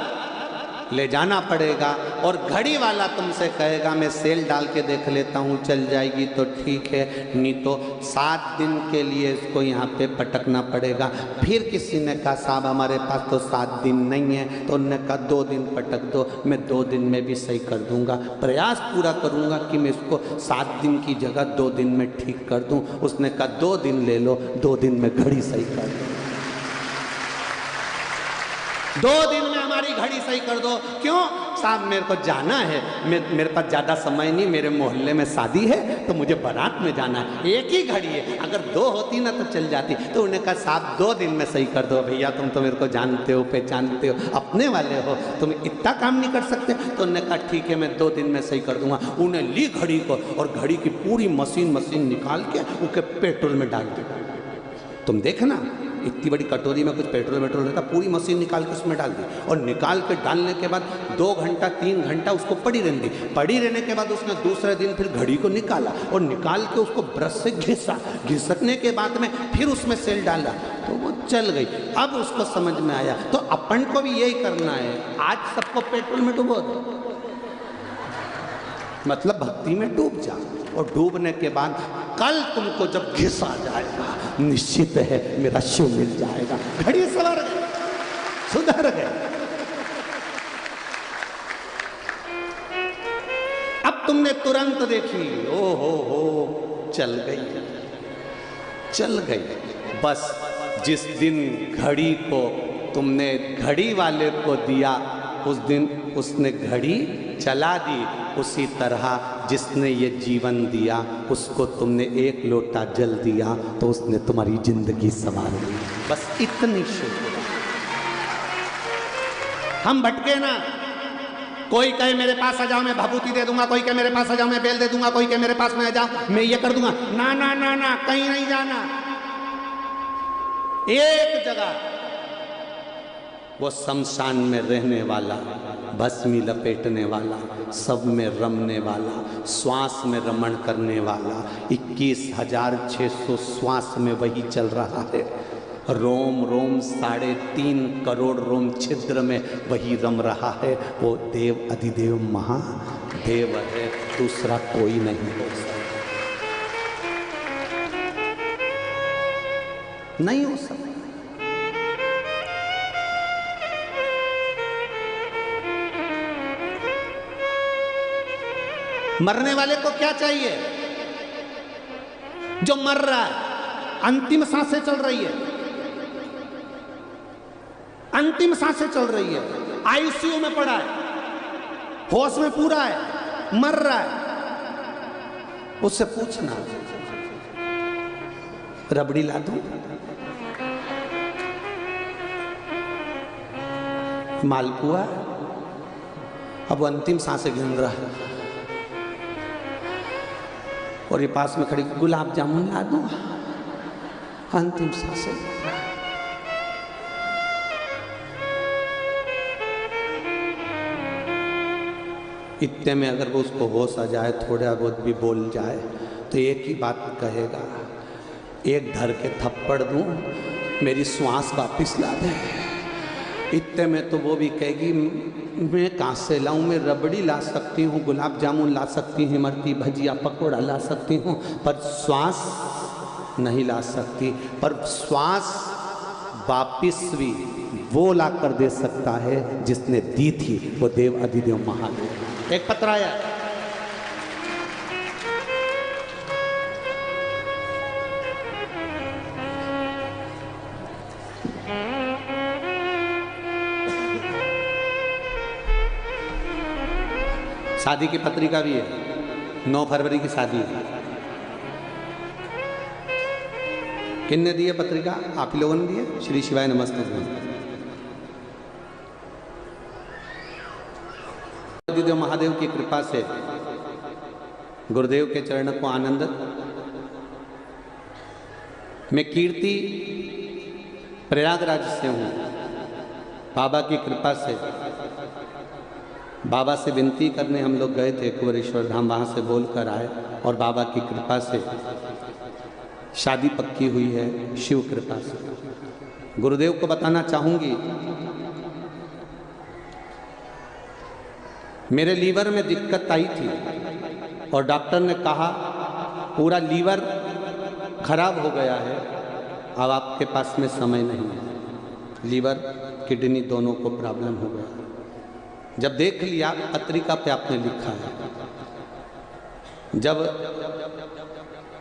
ले जाना पड़ेगा और घड़ी वाला तुमसे कहेगा मैं सेल डाल के देख लेता हूँ, चल जाएगी तो ठीक है, नहीं तो 7 दिन के लिए इसको यहाँ पे पटकना पड़ेगा। फिर किसी ने कहा साहब हमारे पास तो 7 दिन नहीं है, तो उन्होंने कहा 2 दिन पटक दो, मैं 2 दिन में भी सही कर दूंगा, प्रयास पूरा करूंगा कि मैं इसको 7 दिन की जगह 2 दिन में ठीक कर दूं। उसने कहा 2 दिन ले लो, 2 दिन में घड़ी सही कर दो, 2 दिन में हमारी घड़ी सही कर दो। क्यों साहब मेरे को जाना है, मेरे पास ज़्यादा समय नहीं, मेरे मोहल्ले में शादी है तो मुझे बारात में जाना है, एक ही घड़ी है, अगर 2 होती ना तो चल जाती। तो उन्हें कहा साहब 2 दिन में सही कर दो भैया, तुम तो मेरे को जानते हो, पहचानते हो, अपने वाले हो, तुम इतना काम नहीं कर सकते। तो उन्होंने कहा ठीक है मैं 2 दिन में सही कर दूंगा। उन्हें ली घड़ी को और घड़ी की पूरी मशीन निकाल के उसके पेट्रोल में डाल दी। तुम देखना इतनी बड़ी कटोरी में कुछ पेट्रोल रहता, पूरी मशीन निकाल के उसमें डाल दी और निकाल के डालने के बाद 2 घंटा 3 घंटा उसको पड़ी रहने दी। पड़ी रहने के बाद उसने दूसरे दिन फिर घड़ी को निकाला और निकाल के उसको ब्रश से घिसा, घिसकने के बाद में फिर उसमें सेल डाला तो वो चल गई। अब उसको समझ में आया तो अपन को भी यही करना है, आज सबको पेट्रोल में डुबो दो, मतलब भक्ति में डूब जा, और डूबने के बाद कल तुमको जब घिसा जाएगा निश्चित है मेरा शिव मिल जाएगा। घड़ी सवर गए, सुधर गए। अब तुमने तुरंत देखी, ओ हो चल गई, चल गई। बस जिस दिन घड़ी को तुमने घड़ी वाले को दिया उस दिन उसने घड़ी चला दी। उसी तरह जिसने ये जीवन दिया उसको तुमने 1 लोटा जल दिया तो उसने तुम्हारी जिंदगी संवार ली। बस इतनी शुद्ध। हम भटके ना, कोई कहे मेरे पास आ जाओ मैं भभूति दे दूंगा, कोई कहे मेरे पास आ जाओ मैं बेल दे दूंगा, कोई कहे मेरे पास में आ जाओ मैं ये कर दूंगा। ना ना ना ना, कहीं नहीं जाना, एक जगह वो शमशान में रहने वाला, भस्मी लपेटने वाला, सब में रमने वाला, श्वास में रमण करने वाला, 21,600 श्वास में वही चल रहा है। रोम रोम 3.5 करोड़ रोम छिद्र में वही रम रहा है। वो देव अधिदेव महादेव है, दूसरा कोई नहीं हो सकता, नहीं हो सकता। मरने वाले को क्या चाहिए? जो मर रहा है, अंतिम सांसें चल रही है, अंतिम सांसें चल रही है, आईसीयू में पड़ा है, होश में पूरा है, मर रहा है, उससे पूछना रबड़ी ला दूं, मालपुआ, अब वो अंतिम सांसें गिन रहा है और ये पास में खड़ी गुलाब जामुन ला दूं, अंतिम सांसें। इतने में अगर वो उसको होश आ जाए, थोड़ा बहुत भी बोल जाए, तो एक ही बात कहेगा, एक धर के थप्पड़ दूं, मेरी श्वास वापिस ला दे। इतने में तो वो भी कहेगी, मैं कहाँ से लाऊं, मैं रबड़ी ला सकती हूँ, गुलाब जामुन ला सकती हूँ, इमरती भजिया पकौड़ा ला सकती हूँ, पर श्वास नहीं ला सकती। पर श्वास वापिस भी वो ला कर दे सकता है जिसने दी थी, वो देव अधिदेव महादेव। एक पत्र आया, शादी की पत्रिका भी है, 9 फरवरी की शादी है। किन्ने दी है पत्रिका? आप ही लोगों ने दी है। श्री शिवाय नमस्ते। देव महादेव की कृपा से गुरुदेव के चरण को आनंद। मैं कीर्ति प्रयागराज से हूँ। बाबा की कृपा से बाबा से विनती करने हम लोग गए थे कुंवरेश्वर धाम, वहाँ से बोल कर आए और बाबा की कृपा से शादी पक्की हुई है, शिव कृपा से। गुरुदेव को बताना चाहूँगी, मेरे लीवर में दिक्कत आई थी और डॉक्टर ने कहा पूरा लीवर खराब हो गया है, अब आपके पास में समय नहीं है। लीवर किडनी दोनों को प्रॉब्लम हो गया। जब देख लिया पत्रिका पे आपने लिखा है, जब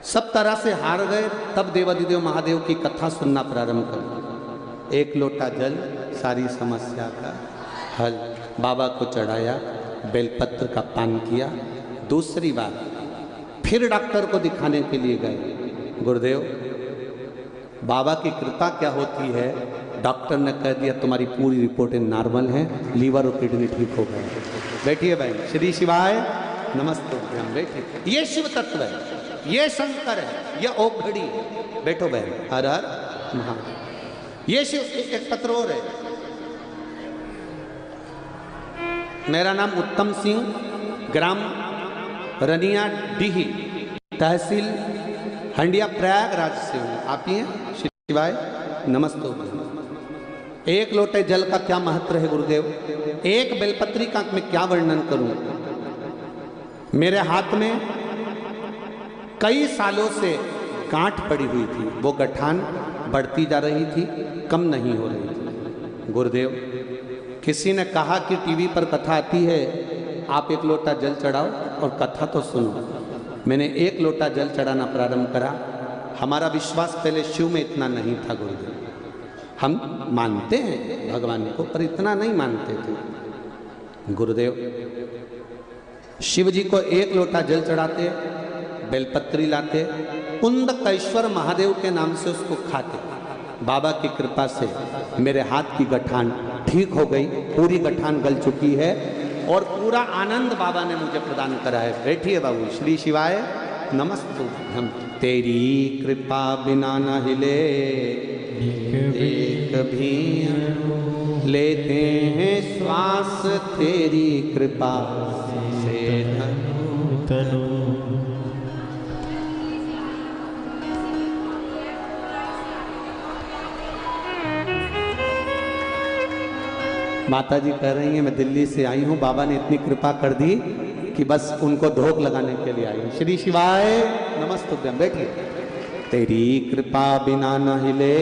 सब तरह से हार गए, तब देवाधिदेव महादेव की कथा सुनना प्रारंभ कर। 1 लोटा जल, सारी समस्या का हल। बाबा को चढ़ाया, बेलपत्र का पान किया। दूसरी बार फिर डॉक्टर को दिखाने के लिए गए। गुरुदेव, बाबा की कृपा क्या होती है, डॉक्टर ने कह दिया तुम्हारी पूरी रिपोर्टें नॉर्मल हैं, लीवर और किडनी ठीक हो गए। बैठिए बहन। श्री शिवाय नमस्ते। हम बैठे। ये शिव तत्व है, ये शंकर है, ये औघड़ी है। बैठो बहन। हर हर महादेव। ये शिव। एक पत्र और है। मेरा नाम उत्तम सिंह, ग्राम रनिया डीही, तहसील हंडिया, प्रयागराज से हूँ। आप ही हैं? श्री शिवाय नमस्ते। 1 लोटे जल का क्या महत्व है गुरुदेव? एक बेलपत्री का मैं क्या वर्णन करूं? मेरे हाथ में कई सालों से गांठ पड़ी हुई थी, वो गठान बढ़ती जा रही थी, कम नहीं हो रही थी। गुरुदेव, किसी ने कहा कि टीवी पर कथा आती है, आप 1 लोटा जल चढ़ाओ और कथा तो सुनो। मैंने 1 लोटा जल चढ़ाना प्रारंभ करा। हमारा विश्वास पहले शिव में इतना नहीं था गुरुदेव। हम मानते हैं भगवान को, पर इतना नहीं मानते थे। गुरुदेव, शिव जी को 1 लोटा जल चढ़ाते, बेलपत्री लाते, कुंदकेश्वर महादेव के नाम से उसको खाते। बाबा की कृपा से मेरे हाथ की गठान ठीक हो गई, पूरी गठान गल चुकी है और पूरा आनंद बाबा ने मुझे प्रदान करा है। बैठिए बाबू। श्री शिवाय नमस्तुभ्यं। तेरी कृपा बिना न हिले एक भी लेते हैं श्वास तेरी कृपा से तनु। माता जी कह रही हैं मैं दिल्ली से आई हूँ, बाबा ने इतनी कृपा कर दी कि बस उनको धोख लगाने के लिए आई हूँ। श्री शिवाय नमस्तुभ्यम। बैठिए। तेरी कृपा बिना न हिले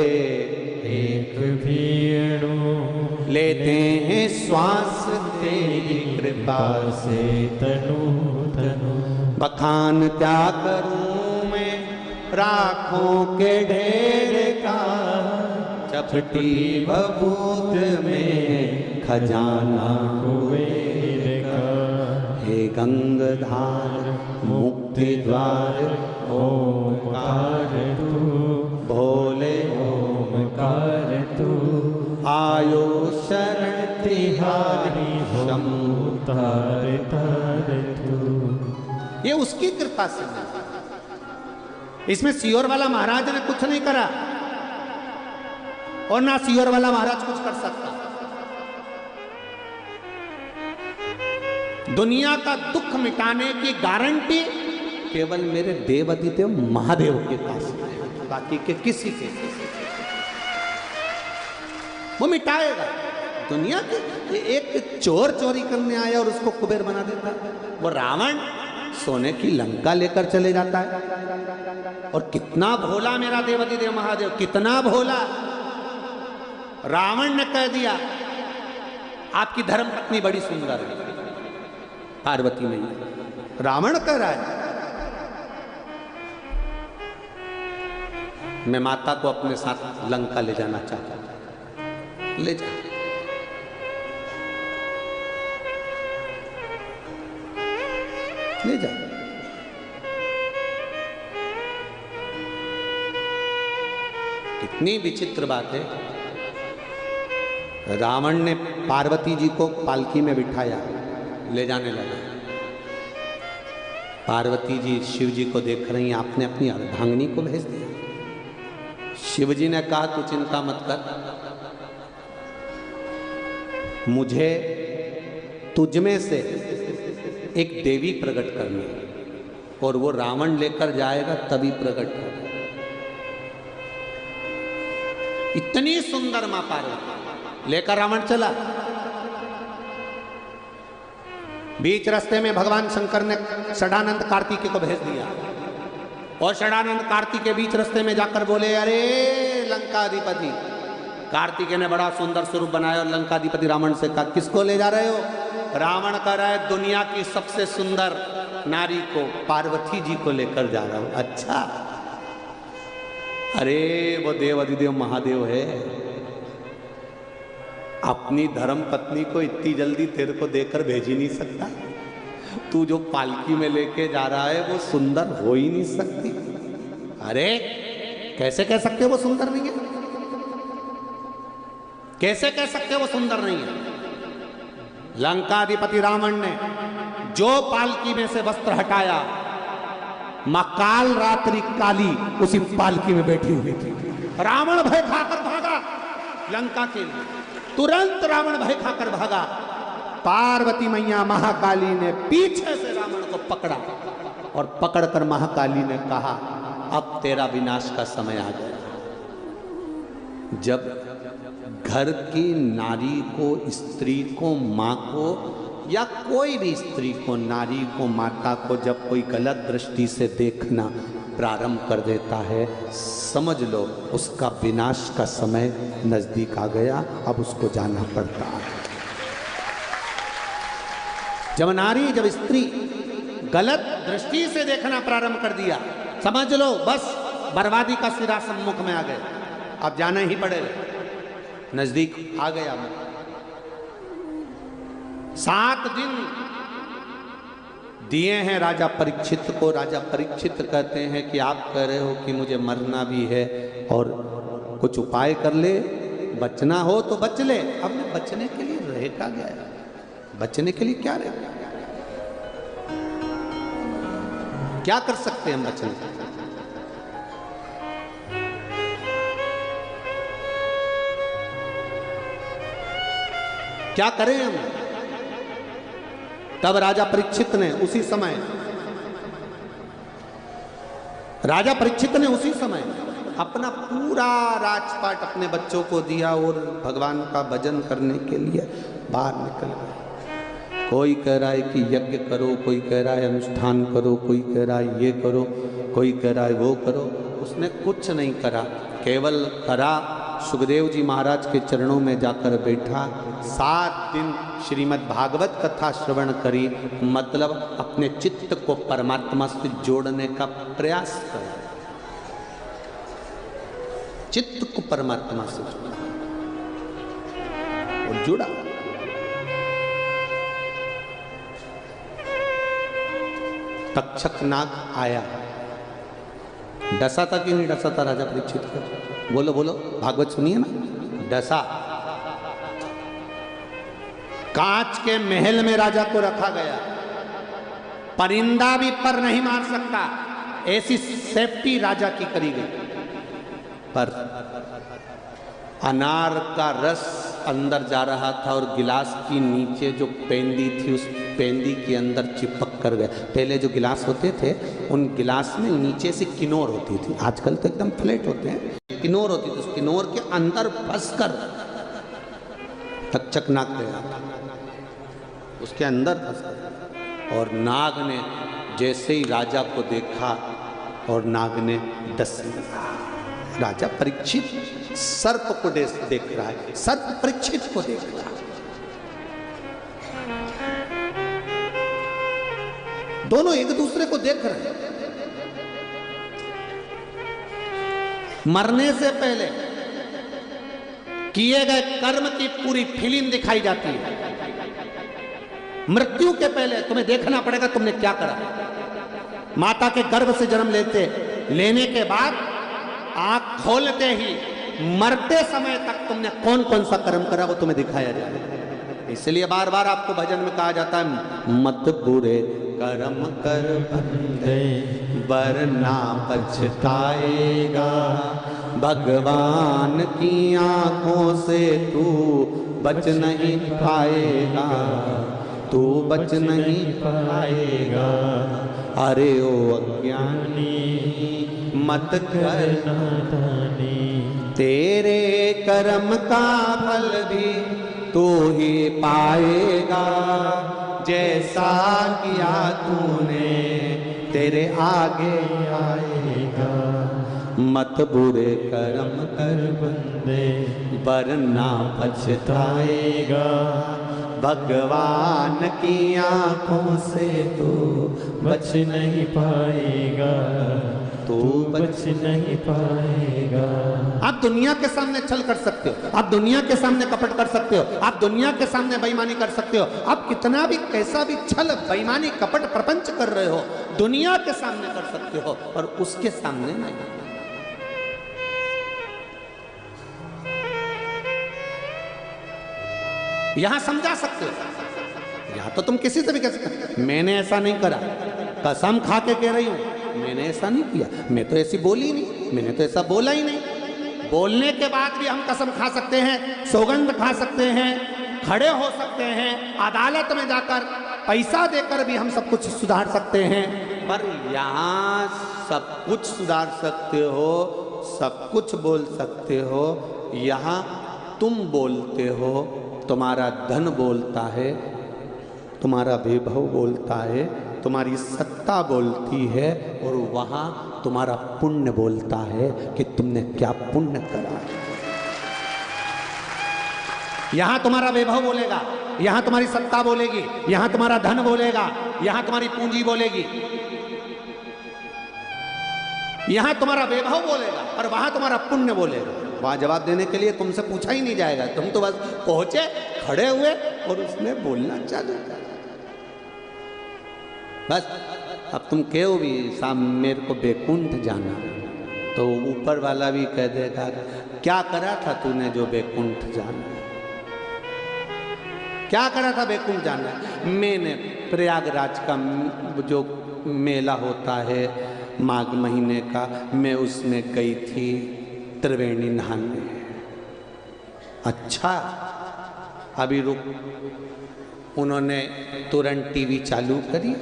एक भी अणु, लेते हैं श्वास तेरी कृपा से तनु तनु। बखान क्या करूं मैं राखों के ढेर का, चपटी बबूत में खजाना कुबेर का। हे गंगधार मुक्ति द्वार ओमकार तू, भोले ओमकार तू। आयो शरण तिहारी शंभु। तार तार तू। ये उसकी कृपा से है। इसमें सियोर वाला महाराज ने कुछ नहीं करा और ना सियोर वाला महाराज कुछ कर सकता। दुनिया का दुख मिटाने की गारंटी केवल मेरे देवादिदेव महादेव के पास है, बाकी के किसी के वो मिटाएगा। दुनिया के एक चोर चोरी करने आया और उसको कुबेर बना देता है। वो रावण सोने की लंका लेकर चले जाता है। और कितना भोला मेरा देवादिदेव महादेव, कितना भोला। रावण ने कह दिया आपकी धर्मपत्नी बड़ी सुंदर है, पार्वती मैया। रावण कह रहा है मैं माता को अपने साथ लंका ले जाना चाहता हूं। ले जा। ले जा। कितनी विचित्र बात है। रावण ने पार्वती जी को पालकी में बिठाया, ले जाने लगा। पार्वती जी शिव जी को देख रही हैं, आपने अपनी अर्धांगिनी को भेज दिया। शिव जी ने कहा तू चिंता मत कर, मुझे तुझ में से एक देवी प्रकट करनी है और वो रावण लेकर जाएगा तभी प्रकट होगा। इतनी सुंदर मां पार्वती लेकर रावण चला। बीच रास्ते में भगवान शंकर ने षडानंद कार्तिकेय को भेज दिया और षडानंद कार्तिकेय बीच रास्ते में जाकर बोले अरे लंकाधिपति। कार्तिकेय ने बड़ा सुंदर स्वरूप बनाया और लंकाधिपति रावण से कहा किसको ले जा रहे हो? रावण कह रहा है दुनिया की सबसे सुंदर नारी को, पार्वती जी को लेकर जा रहा हूं। अच्छा, अरे वो देव अधिदेव महादेव है, अपनी धर्म पत्नी को इतनी जल्दी तेरे को देकर भेज ही नहीं सकता। तू जो पालकी में लेके जा रहा है वो सुंदर हो ही नहीं सकती। अरे कैसे कह सकते हो वो सुंदर नहीं है? कैसे कह सकते हो वो सुंदर नहीं है? लंकाधिपति रावण ने जो पालकी में से वस्त्र हटाया, मां काल रात्रि काली उसी पालकी में बैठी हुई थी। रावण भय खाकर भागा लंका के लिए। तुरंत रावण भय खाकर भागा। पार्वती मैया महाकाली ने पीछे से रावण को पकड़ा और पकड़कर महाकाली ने कहा अब तेरा विनाश का समय आ गया। जब घर की नारी को, स्त्री को, मां को या कोई भी स्त्री को, नारी को, माता को जब कोई गलत दृष्टि से देखना प्रारंभ कर देता है, समझ लो उसका विनाश का समय नजदीक आ गया। अब उसको जाना पड़ता है। जब नारी, जब स्त्री गलत दृष्टि से देखना प्रारंभ कर दिया, समझ लो बस बर्बादी का सिरा सम्मुख में आ गया। अब जाना ही पड़ेगा, नजदीक आ गया। 7 दिन दिए हैं राजा परीक्षित को। राजा परीक्षित कहते हैं कि आप कह रहे हो कि मुझे मरना भी है और कुछ उपाय कर ले, बचना हो तो बच ले। अब बचने के लिए रह क्या गया? बचने के लिए क्या रह, क्या कर सकते हैं हम बचने के लिए? क्या करें हम। तब राजा परीक्षित ने उसी समय अपना पूरा राजपाट अपने बच्चों को दिया और भगवान का भजन करने के लिए बाहर निकल गए। कोई कह रहा है कि यज्ञ करो, कोई कह रहा है अनुष्ठान करो, कोई कह रहा है ये करो, कोई कह रहा है वो करो। उसने कुछ नहीं करा, केवल करा सुखदेव जी महाराज के चरणों में जाकर बैठा। 7 दिन श्रीमद् भागवत कथा श्रवण करी, मतलब अपने चित्त को परमात्मा से जोड़ने का प्रयास करा, चित्त को परमात्मा से जोड़ा और जुड़ा। तक्षक नाग आया, डसा था कि नहीं डसा था राजा परीक्षित को? बोलो बोलो, भागवत सुनिए ना। डसा। कांच के महल में राजा को रखा गया, परिंदा भी पर नहीं मार सकता, ऐसी सेफ्टी राजा की करी गई। पर अनार का रस अंदर जा रहा था और गिलास की नीचे जो पेंदी थी उस पेंदी के अंदर चिपक कर गया। पहले जो गिलास होते थे उन गिलास में नीचे से किनोर होती थी, आजकल तो एकदम फ्लैट होते हैं। किनोर होती थी, उस किनोर के अंदर फंस कर तक्षक नाग गया, उसके अंदर फंस गया। और नाग ने जैसे ही राजा को देखा और नाग ने डस लिया। राजा परीक्षित सर्प को देख रहा है, सर्प परीक्षित को देख रहा है। दोनों एक दूसरे को देख रहे हैं। मरने से पहले किए गए कर्म की पूरी फिल्म दिखाई जाती है। मृत्यु के पहले तुम्हें देखना पड़ेगा तुमने क्या करा। माता के गर्भ से जन्म लेने के बाद आंख खोलते ही मरते समय तक तुमने कौन कौन सा कर्म करा वो तुम्हें दिखाया जाए। इसलिए बार बार आपको भजन में कहा जाता है, मत बुरे कर्म कर बंदे वरना पछताएगा, भगवान की आंखों से तू बच नहीं पाएगा, तू बच नहीं पाएगा। अरे ओ अज्ञानी मत कर नादानी, तेरे कर्म का फल भी तू ही पाएगा, जैसा किया तूने तेरे आगे आएगा। मत बुरे कर्म कर बंदे वरना पछताएगा, भगवान की आंखों से तू बच नहीं पाएगा, तू बच नहीं पाएगा। आप दुनिया के सामने छल कर सकते हो, आप दुनिया के सामने कपट कर सकते हो, आप दुनिया के सामने बेईमानी कर सकते हो, आप कितना भी कैसा भी छल बेईमानी कपट प्रपंच कर रहे हो दुनिया के सामने कर सकते हो, और उसके सामने नहीं। यहां समझा सकते हो, यहां तो तुम किसी से भी कह सकते, मैंने ऐसा नहीं करा, कसम खा के कह रही हूं मैंने ऐसा नहीं किया, मैं तो ऐसी बोली नहीं, मैंने तो ऐसा बोला ही नहीं। बोलने के बाद भी हम कसम खा सकते हैं, सौगंध खा सकते हैं, खड़े हो सकते हैं, अदालत में जाकर पैसा देकर भी हम सब कुछ सुधार सकते हैं। पर यहाँ सब कुछ सुधार सकते हो, सब कुछ बोल सकते हो, यहाँ तुम बोलते हो, तुम्हारा धन बोलता है, तुम्हारा वैभव बोलता है, तुम्हारी सत्ता बोलती है, और वहाँ तुम्हारा पुण्य बोलता है कि तुमने क्या पुण्य करा। यहाँ तुम्हारा वैभव बोलेगा, यहाँ तुम्हारी सत्ता बोलेगी, यहाँ तुम्हारा धन बोलेगा, यहाँ तुम्हारी पूंजी बोलेगी, यहाँ तुम्हारा वैभव बोलेगा, और वहाँ तुम्हारा पुण्य बोलेगा। वहाँ जवाब देने के लिए तुमसे पूछा ही नहीं जाएगा, तुम तो बस पहुंचे, खड़े हुए और उसने बोलना चालू कर। बस अब तुम कहो भी साहब मेरे को बैकुंठ जाना, तो ऊपर वाला भी कह देगा क्या करा था तूने जो बैकुंठ जाना, क्या करा था बैकुंठ जाना। मैंने प्रयागराज का जो मेला होता है माघ महीने का, मैं उसमें गई थी त्रिवेणी नहाने। अच्छा, अभी रुक। उन्होंने तुरंत टीवी चालू करी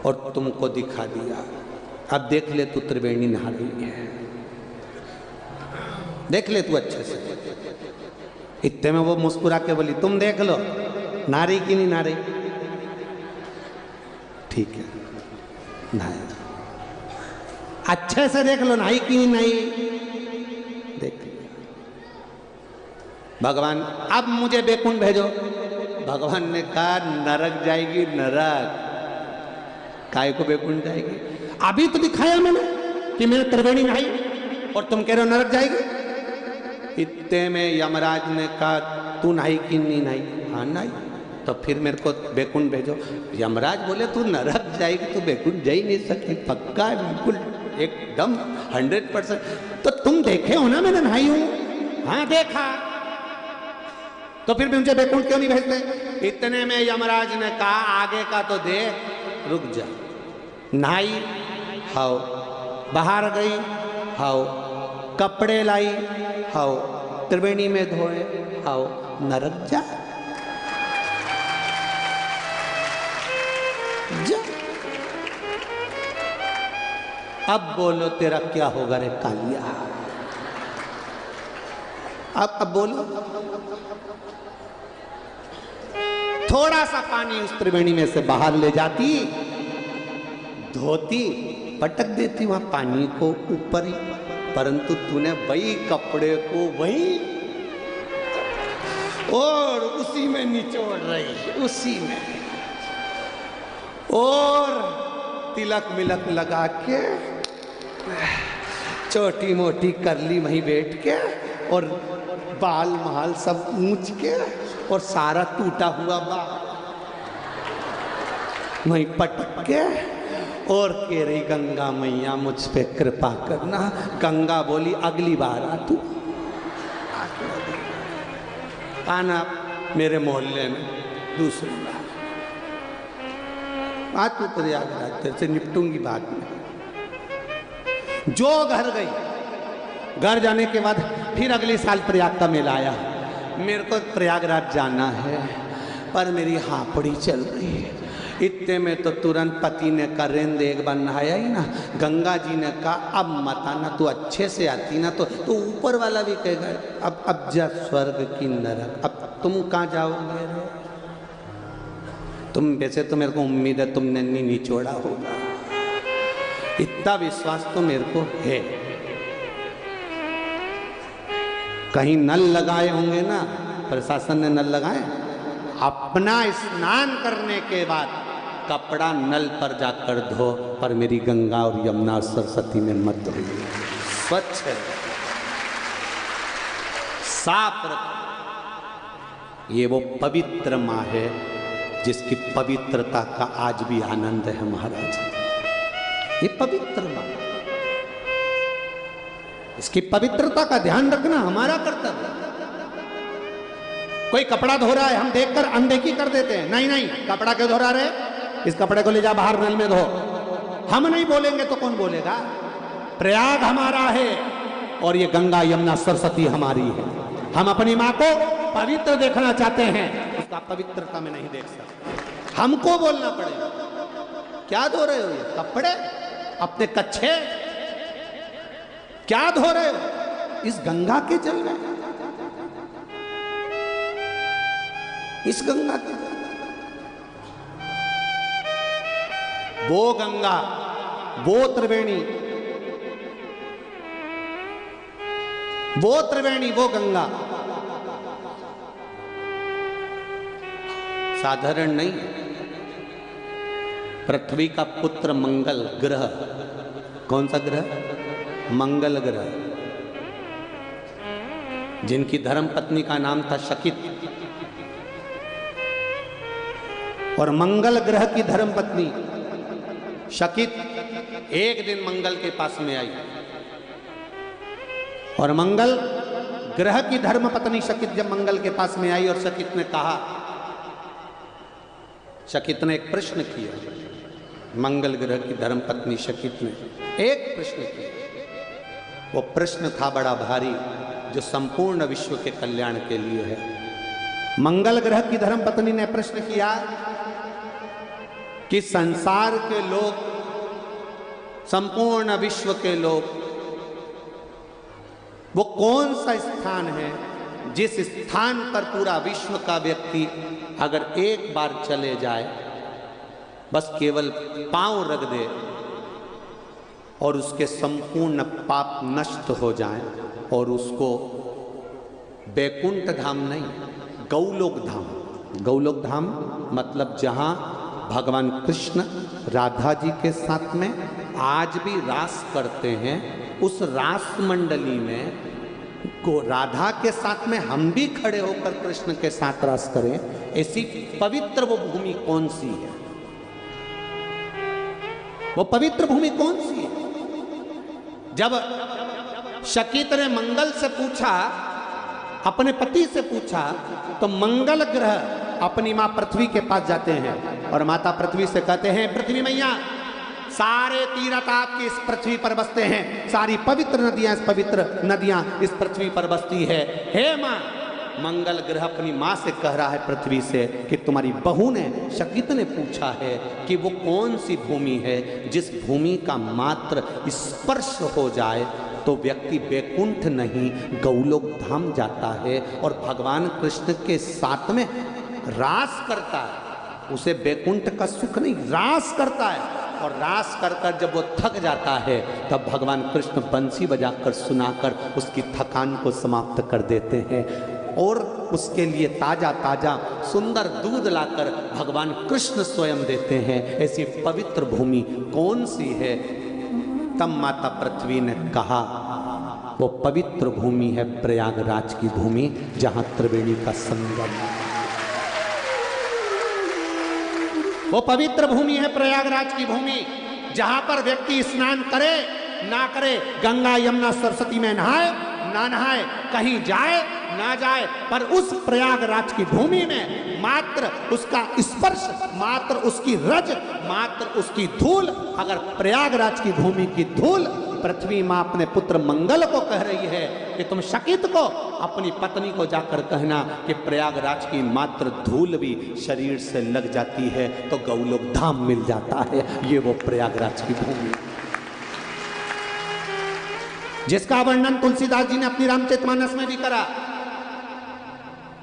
और तुमको दिखा दिया। अब देख ले तू त्रिवेणी नहा रही है, देख ले तू अच्छे से। इतने में वो मुस्कुरा के बोली तुम देख लो नारी की नहीं नारी। ठीक है नहाए, अच्छे से देख लो नहाई की नहीं नहाई, देख लो। भगवान अब मुझे बैकुंठ भेजो। भगवान ने कहा नरक जाएगी नरक, काय को बैकुंठ जाएगी? अभी तो दिखाया मैंने कि मैंने त्रिवेणी नहाई और तुम कह रहे हो नरक जाएगी। इतने में यमराज ने कहा तू नहाई कि नहीं नहाई? हाँ नहाई। तो फिर मेरे को बैकुंठ भेजो। यमराज बोले तू नरक जाएगी तो बैकुंठ जा ही नहीं सकती, पक्का है बिल्कुल एकदम 100%। तो तुम देखे हो ना मैंने नहाई हूं? हाँ देखा। तो फिर भी मुझे बैकुंठ क्यों नहीं भेजते? इतने में यमराज ने कहा आगे का तो देख, रुक जा। नहाई, हाओ, बाहर गई, हाओ, कपड़े लाई, हाओ, त्रिवेणी में धोए, हाओ, नरक जा। जा अब बोलो तेरा क्या होगा रे कालिया? अब बोलो। थोड़ा सा पानी उस त्रिवेणी में से बाहर ले जाती, धोती, पटक देती वहां पानी को ऊपर ही, परंतु तूने वही कपड़े को वही और उसी में निचोड़ रही, उसी में, और तिलक मिलक लगा के छोटी मोटी कर ली वहीं बैठ के, और बाल महाल सब ऊंच के, और सारा टूटा हुआ बाल वहीं पटक के, और कह रही गंगा मैया मुझ पे कृपा करना। गंगा बोली अगली बार आ तू आना मेरे मोहल्ले में दूसरी बार आ तू प्रयागराज, तेरे से निपटूंगी बाद में। जो घर गई, घर जाने के बाद फिर अगले साल प्रयाग का मेला आया। मेरे को प्रयागराज जाना है पर मेरी हापड़ी चल रही है। इतने में तो तुरंत पति ने कहा रेंद एक बार नहाया ही ना। गंगा जी ने कहा अब मत आना, तू अच्छे से आती ना तो ऊपर वाला भी कहेगा अब जा स्वर्ग की नरक, अब तुम कहाँ जाओगे रे? तुम वैसे तो मेरे को उम्मीद है तुमने नहीं निचोड़ा होगा, इतना विश्वास तो मेरे को है। कहीं नल लगाए होंगे ना, प्रशासन ने नल लगाए। अपना स्नान करने के बाद कपड़ा नल पर जाकर धो, पर मेरी गंगा और यमुना और सरस्वती में मत धोइए। स्वच्छ है, साफ रखो। ये वो पवित्र माँ है जिसकी पवित्रता का आज भी आनंद है महाराज। ये पवित्र माँ, इसकी पवित्रता का ध्यान रखना हमारा कर्तव्य। कोई कपड़ा धो रहा है, हम देखकर अनदेखी कर देते हैं। नहीं नहीं, कपड़ा क्यों धो रहा है? इस कपड़े को ले जा बाहर नल में धो। हम नहीं बोलेंगे तो कौन बोलेगा? प्रयाग हमारा है और ये गंगा यमुना सरस्वती हमारी है। हम अपनी माँ को पवित्र देखना चाहते हैं, उसका पवित्रता में नहीं देख सकते। हमको बोलना पड़ेगा। क्या धो रहे हो ये कपड़े? अपने कच्छे क्या धो रहे हो? इस गंगा के जल में, इस गंगा के, वो गंगा, वो त्रिवेणी, वो त्रिवेणी, वो गंगा साधारण नहीं। पृथ्वी का पुत्र मंगल ग्रह, कौन सा ग्रह? मंगल ग्रह, जिनकी धर्म पत्नी का नाम था शकित, और मंगल ग्रह की धर्म पत्नी शकित एक दिन मंगल के पास में आई, और मंगल ग्रह की धर्म पत्नी शकित जब मंगल के पास में आई और शकित ने कहा, शकित ने एक प्रश्न किया, मंगल ग्रह की धर्म पत्नी शकित ने एक प्रश्न किया। वो प्रश्न था बड़ा भारी, जो संपूर्ण विश्व के कल्याण के लिए है। मंगल ग्रह की धर्मपत्नी ने प्रश्न किया कि संसार के लोग, संपूर्ण विश्व के लोग, वो कौन सा स्थान है जिस स्थान पर पूरा विश्व का व्यक्ति अगर एक बार चले जाए, बस केवल पांव रख दे और उसके संपूर्ण पाप नष्ट हो जाएं और उसको बैकुंठ धाम नहीं, गौलोक धाम, गौलोक धाम मतलब जहां भगवान कृष्ण राधा जी के साथ में आज भी रास करते हैं, उस रास मंडली में को राधा के साथ में हम भी खड़े होकर कृष्ण के साथ रास करें, ऐसी पवित्र वो भूमि कौन सी है? वो पवित्र भूमि कौन सी है? जब शकीत ने मंगल से पूछा, अपने पति से पूछा, तो मंगल ग्रह अपनी मां पृथ्वी के पास जाते हैं और माता पृथ्वी से कहते हैं, पृथ्वी मैया सारे तीर्थ आपकी इस पृथ्वी पर बसते हैं, सारी पवित्र नदियां, इस पवित्र नदियां इस पृथ्वी पर बसती है। हे मां, मंगल ग्रह अपनी मां से कह रहा है पृथ्वी से कि तुम्हारी बहू ने, शकीत ने पूछा है कि वो कौन सी भूमि है जिस भूमि का मात्र स्पर्श हो जाए तो व्यक्ति बैकुंठ नहीं गौलोक धाम जाता है और भगवान कृष्ण के साथ में रास करता है। उसे बैकुंठ का सुख नहीं, रास करता है। और रास कर कर जब वो थक जाता है तब भगवान कृष्ण बंसी बजाकर सुनाकर उसकी थकान को समाप्त कर देते हैं और उसके लिए ताजा ताजा सुंदर दूध लाकर भगवान कृष्ण स्वयं देते हैं। ऐसी पवित्र भूमि कौन सी है? तब माता पृथ्वी ने कहा, वो पवित्र भूमि है प्रयागराज की भूमि, जहां त्रिवेणी का संगम। वो पवित्र भूमि है प्रयागराज की भूमि, जहां पर व्यक्ति स्नान करे ना करे, गंगा यमुना सरस्वती में नहाए ना नहाए, कहीं जाए ना जाए, पर उस प्रयागराज की भूमि में मात्र उसका स्पर्श, मात्र उसकी रज, मात्र उसकी धूल, अगर प्रयागराज की भूमि की धूल पृथ्वी मां अपने पुत्र मंगल को कह रही है कि तुम शकीत को, अपनी पत्नी को जाकर कहना कि प्रयागराज की मात्र धूल भी शरीर से लग जाती है तो गौलोक धाम मिल जाता है। ये वो प्रयागराज की भूमि जिसका वर्णन तुलसीदास जी ने अपनी रामचरितमानस में भी करा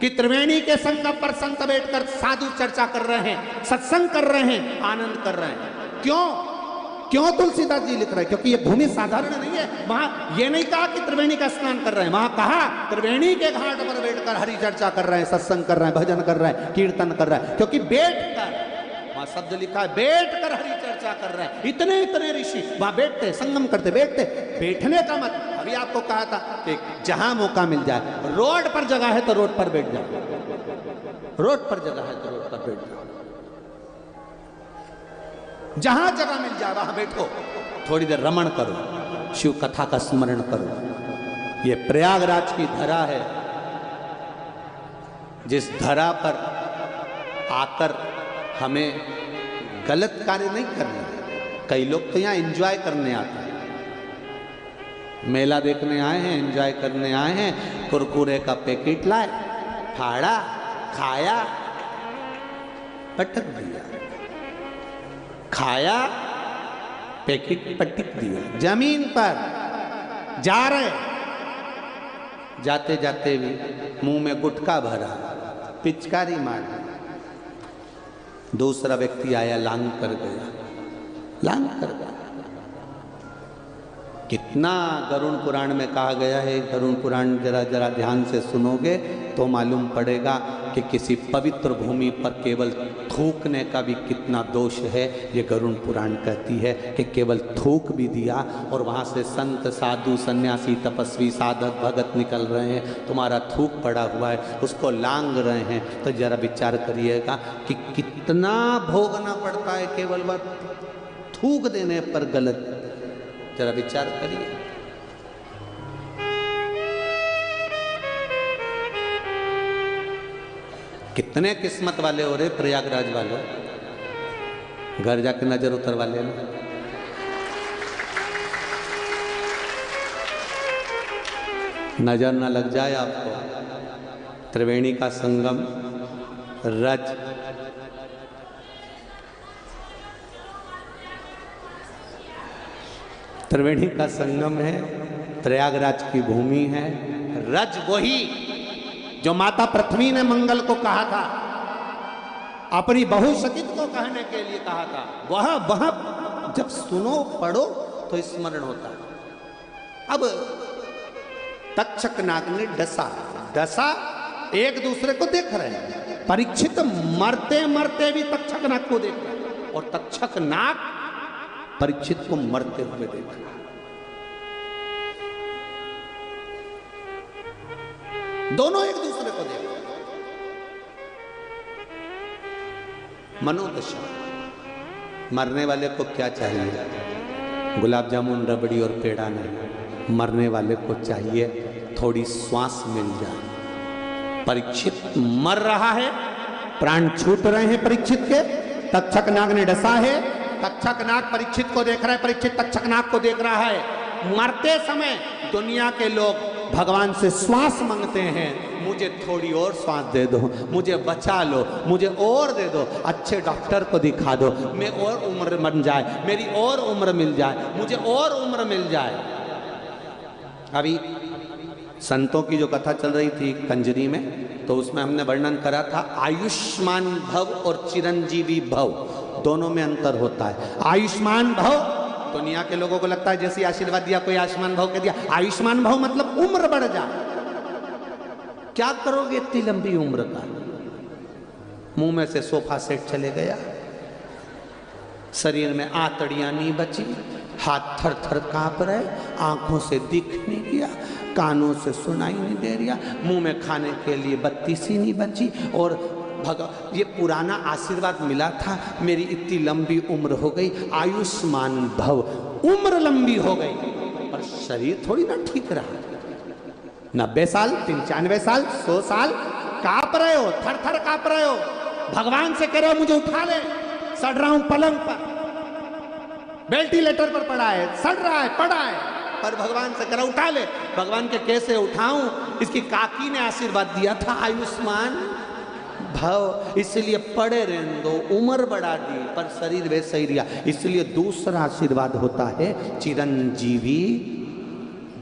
कि त्रिवेणी के संगम पर संत बैठकर साधु चर्चा कर रहे हैं, सत्संग कर रहे हैं, आनंद कर रहे हैं। क्यों तुलसीदास जी लिख रहे हैं? क्योंकि ये भूमि साधारण नहीं है। वहां ये नहीं कहा कि त्रिवेणी का स्नान कर रहे हैं, वहां कहा त्रिवेणी के घाट पर बैठकर हरि चर्चा कर रहे हैं, सत्संग कर रहे हैं, भजन कर रहे हैं, कीर्तन कर रहे हैं। क्योंकि बैठकर, वहां शब्द लिखा है बैठकर हरि चर्चा कर रहे हैं। इतने इतने ऋषि वहां बैठते, संगम करते, बैठते। बैठने का मत, अभी आपको कहा था कि जहां मौका मिल जाए, रोड पर जगह है तो रोड पर बैठ जाओ, रोड पर जगह है तो रोड पर बैठ जाओ, जहां जगह मिल जाए वहां बैठो, थोड़ी देर रमण करो, शिव कथा का स्मरण करो। ये प्रयागराज की धरा है, जिस धरा पर आकर हमें गलत कार्य नहीं करना है। कई लोग तो यहां एंजॉय करने आते हैं, मेला देखने आए हैं, एंजॉय करने आए हैं, कुरकुरे का पैकेट लाए, फाड़ा, खाया, पटक दिया, खाया, पैकेट पटक दिया, जमीन पर जा रहे, जाते जाते भी मुंह में गुटखा भरा, पिचकारी मार, दूसरा व्यक्ति आया, लांग कर गया, लांग कर गया। कितना गरुड़ पुराण में कहा गया है, गरुड़ पुराण जरा जरा ध्यान से सुनोगे तो मालूम पड़ेगा कि किसी पवित्र भूमि पर केवल थूकने का भी कितना दोष है। ये गरुड़ पुराण कहती है कि केवल थूक भी दिया और वहाँ से संत साधु सन्यासी तपस्वी साधक भगत निकल रहे हैं, तुम्हारा थूक पड़ा हुआ है, उसको लांग रहे हैं, तो जरा विचार करिएगा कि कितना भोगना पड़ता है केवल वह थूक देने पर गलत। जरा विचार करिए। कितने किस्मत वाले हो रहे प्रयागराज वाले, घर जाके नजर उतरवा लेना। नजर ना लग जाए आपको, त्रिवेणी का संगम, रज, त्रिवेणी का संगम है, प्रयागराज की भूमि है। रज वही जो माता पृथ्वी ने मंगल को कहा था, अपनी बहू सकित को कहने के लिए कहा था, वह जब सुनो पढ़ो तो स्मरण होता है। अब तक्षक नाग ने डसा एक दूसरे को देख रहे हैं। परीक्षित मरते मरते भी तक्षक नाग को देख रहे हैं और तक्षक नाग परीक्षित को मरते हुए देख रहा है। दोनों एक दूसरे को देख रहे हैं। मनोदशा। मरने वाले को क्या चाहिए? गुलाब जामुन, रबड़ी और पेड़ा नहीं। मरने वाले को चाहिए थोड़ी श्वास मिल जाए। परीक्षित मर रहा है, प्राण छूट रहे हैं परीक्षित के। तक्षक नाग ने डसा है, तक्षक नाग परीक्षित को देख रहा है, परीक्षित तक्षक नाग को देख रहा है। मरते समय दुनिया के लोग भगवान से श्वास मांगते हैं, मुझे थोड़ी और श्वास दे दो, मुझे बचा लो, मुझे और दे दो, अच्छे डॉक्टर को दिखा दो, मैं और उम्र बन जाए, मेरी और उम्र मिल जाए, मुझे और उम्र मिल जाए। अभी संतों की जो कथा चल रही थी कंजरी में, तो उसमें हमने वर्णन करा था आयुष्मान भव और चिरंजीवी भव, दोनों में अंतर होता है। आयुष्मान भव दुनिया के लोगों को लगता है जैसे आशीर्वाद दिया कोई आयुष्मान भव कह दिया। आयुष्मान भव मतलब उम्र बढ़ जाए। क्या करोगे इतनी लंबी उम्र का? मुंह में से सोफा सेट चले गया, शरीर में आंतड़ियां नहीं बची, हाथ थर थर कांप रहे, आंखों से दिख नहीं गया, कानों से सुनाई नहीं दे रहा, मुंह में खाने के लिए बत्ती सी नहीं बची, और ये पुराना आशीर्वाद मिला था, मेरी इतनी लंबी उम्र हो गई, आयुष्मान भव, उम्र लंबी हो गई, पर शरीर थोड़ी ना ठीक रहा। 90 साल, 95 साल, 100 साल कांप रहे हो, थर थर कांप रहे हो, भगवान से कह रहे हो मुझे उठा ले, सड़ रहा हूं पलंग पर, वेंटिलेटर पर पड़ा है, सड़ रहा है, पड़ा है, पर भगवान से कह रहा उठा ले। भगवान के कैसे उठाऊं? इसकी काकी ने आशीर्वाद दिया था आयुष्मान भव, इसलिए पड़े रहने दो, उम्र बढ़ा दी, पर शरीर वैसे ही रहा। इसलिए दूसरा आशीर्वाद होता है चिरंजीवी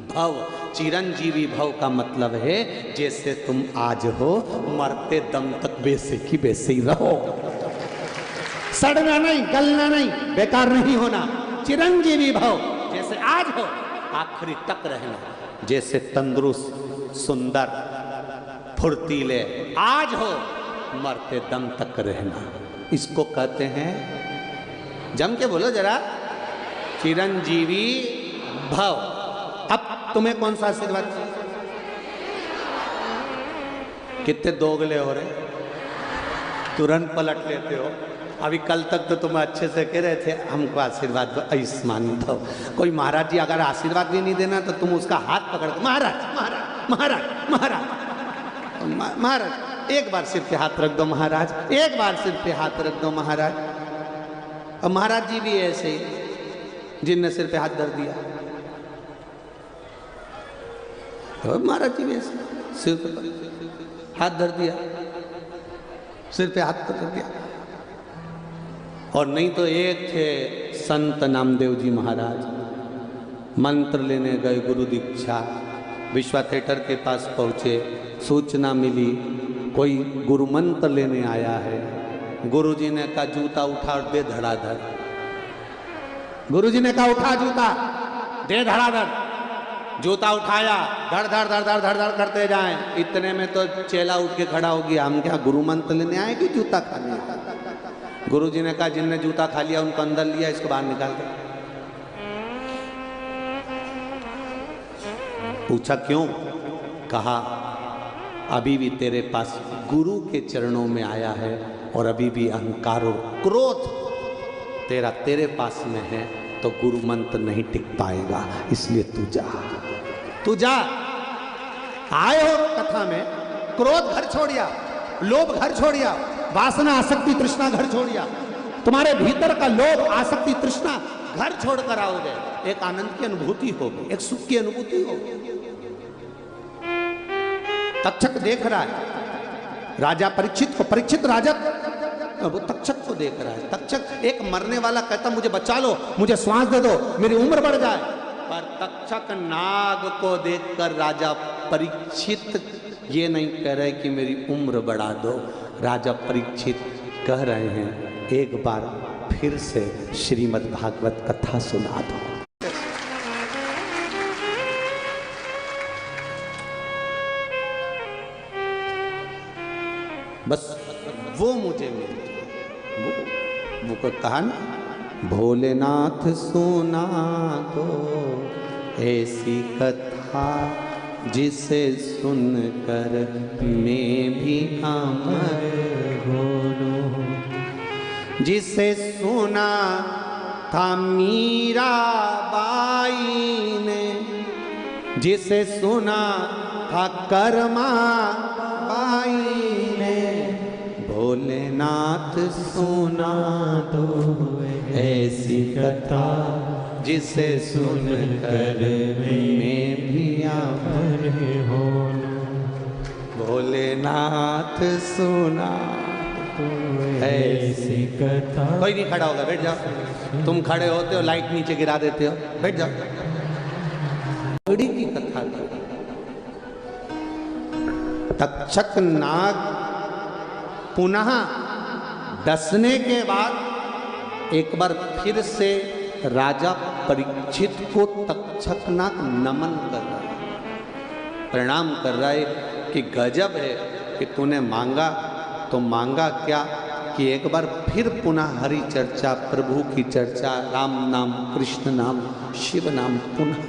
भव। चिरंजीवी भव का मतलब है जैसे तुम आज हो, मरते दम तक वैसे की वैसे ही रहो, सड़ना नहीं, गलना नहीं, बेकार नहीं होना। चिरंजीवी भव, जैसे आज हो आखिरी तक रहना, जैसे तंदुरुस्त, सुंदर, फुर्तीले आज हो, मरते दम तक रहना। इसको कहते हैं, जम के बोलो जरा, चिरंजीवी भव। अब तुम्हें कौन सा आशीर्वाद? कितने दोगले हो रहे, तुरंत पलट लेते हो। अभी कल तक तो तुम अच्छे से कह रहे थे हमको आशीर्वाद दो, आयुष्मान दो। कोई महाराज जी अगर आशीर्वाद भी नहीं देना तो तुम उसका हाथ पकड़ के महाराज महाराज महाराज महाराज महाराज, एक बार सिर पे हाथ रख दो महाराज, एक बार सिर पे हाथ रख दो महाराज। अब महाराज जी भी ऐसे ही जिनने सिर पे हाथ धर दिया, तो महाराज जी भी ऐसे सिर पे हाथ धर दिया, सिर पे हाथ धर दिया। और नहीं तो एक थे संत नामदेव जी महाराज, मंत्र लेने गए, गुरु दीक्षा, विश्वा थिएटर के पास पहुँचे, सूचना मिली कोई गुरु मंत्र लेने आया है। गुरुजी ने कहा जूता उठा और दे धड़ाधड़। गुरुजी ने कहा उठा जूता, दे धड़ाधड़। जूता उठाया, धड़ धड़ धड़ धड़ धड़ धड़ करते जाएं। इतने में तो चेला उठ के खड़ा हो गया, हम क्या गुरु मंत्र लेने आए कि जूता खाने? गुरुजी ने कहा जिनने जूता खा लिया उनको अंदर लिया, इसको बाहर निकाल दो। पूछा क्यों? कहा अभी भी तेरे पास गुरु के चरणों में आया है और अभी भी अहंकार और क्रोध तेरे पास में है, तो गुरु मंत्र नहीं टिक पाएगा, इसलिए तू जा। आए हो कथा में, क्रोध घर छोड़िया, लोभ घर छोड़िया, वासना आसक्ति तृष्णा घर छोड़िया। तुम्हारे भीतर का लोभ आसक्ति तृष्णा घर छोड़कर आओगे, एक आनंद की अनुभूति होगी, एक सुख की अनुभूति होगी। तक्षक देख रहा है राजा परीक्षित को, परीक्षित राजा वो तक्षक को देख रहा है। तक्षक एक मरने वाला कहता मुझे बचा लो, मुझे श्वास दे दो, मेरी उम्र बढ़ जाए। पर तक्षक नाग को देखकर राजा परीक्षित ये नहीं कह रहे कि मेरी उम्र बढ़ा दो, राजा परीक्षित कह रहे हैं एक बार फिर से श्रीमद् भागवत कथा सुना दो। बस वो मुझे मिल वो कहा ना, भोलेनाथ सुना दो ऐसी कथा जिसे सुनकर मैं भी अमर हो लूं, जिसे सुना था मीरा बाई ने, जिसे सुना था कर्मा बाई ने, भोलेनाथ सुना दो ऐसी कथा जिसे सुनकर मैं भी अमर हो लूं, भोलेनाथ सुना दो ऐसी कथा। कोई नहीं खड़ा होगा, बैठ जाओ। तुम खड़े होते हो लाइट नीचे गिरा देते हो, बैठ जाओ। बड़ी की कथा तक्षक नाग पुनः डसने के बाद एक बार फिर से राजा परीक्षित को तक्षक नाग नमन कर रहा है, प्रणाम कर रहा है कि गजब है कि तूने मांगा तो मांगा क्या कि एक बार फिर पुनः हरि चर्चा, प्रभु की चर्चा, राम नाम, कृष्ण नाम, शिव नाम पुनः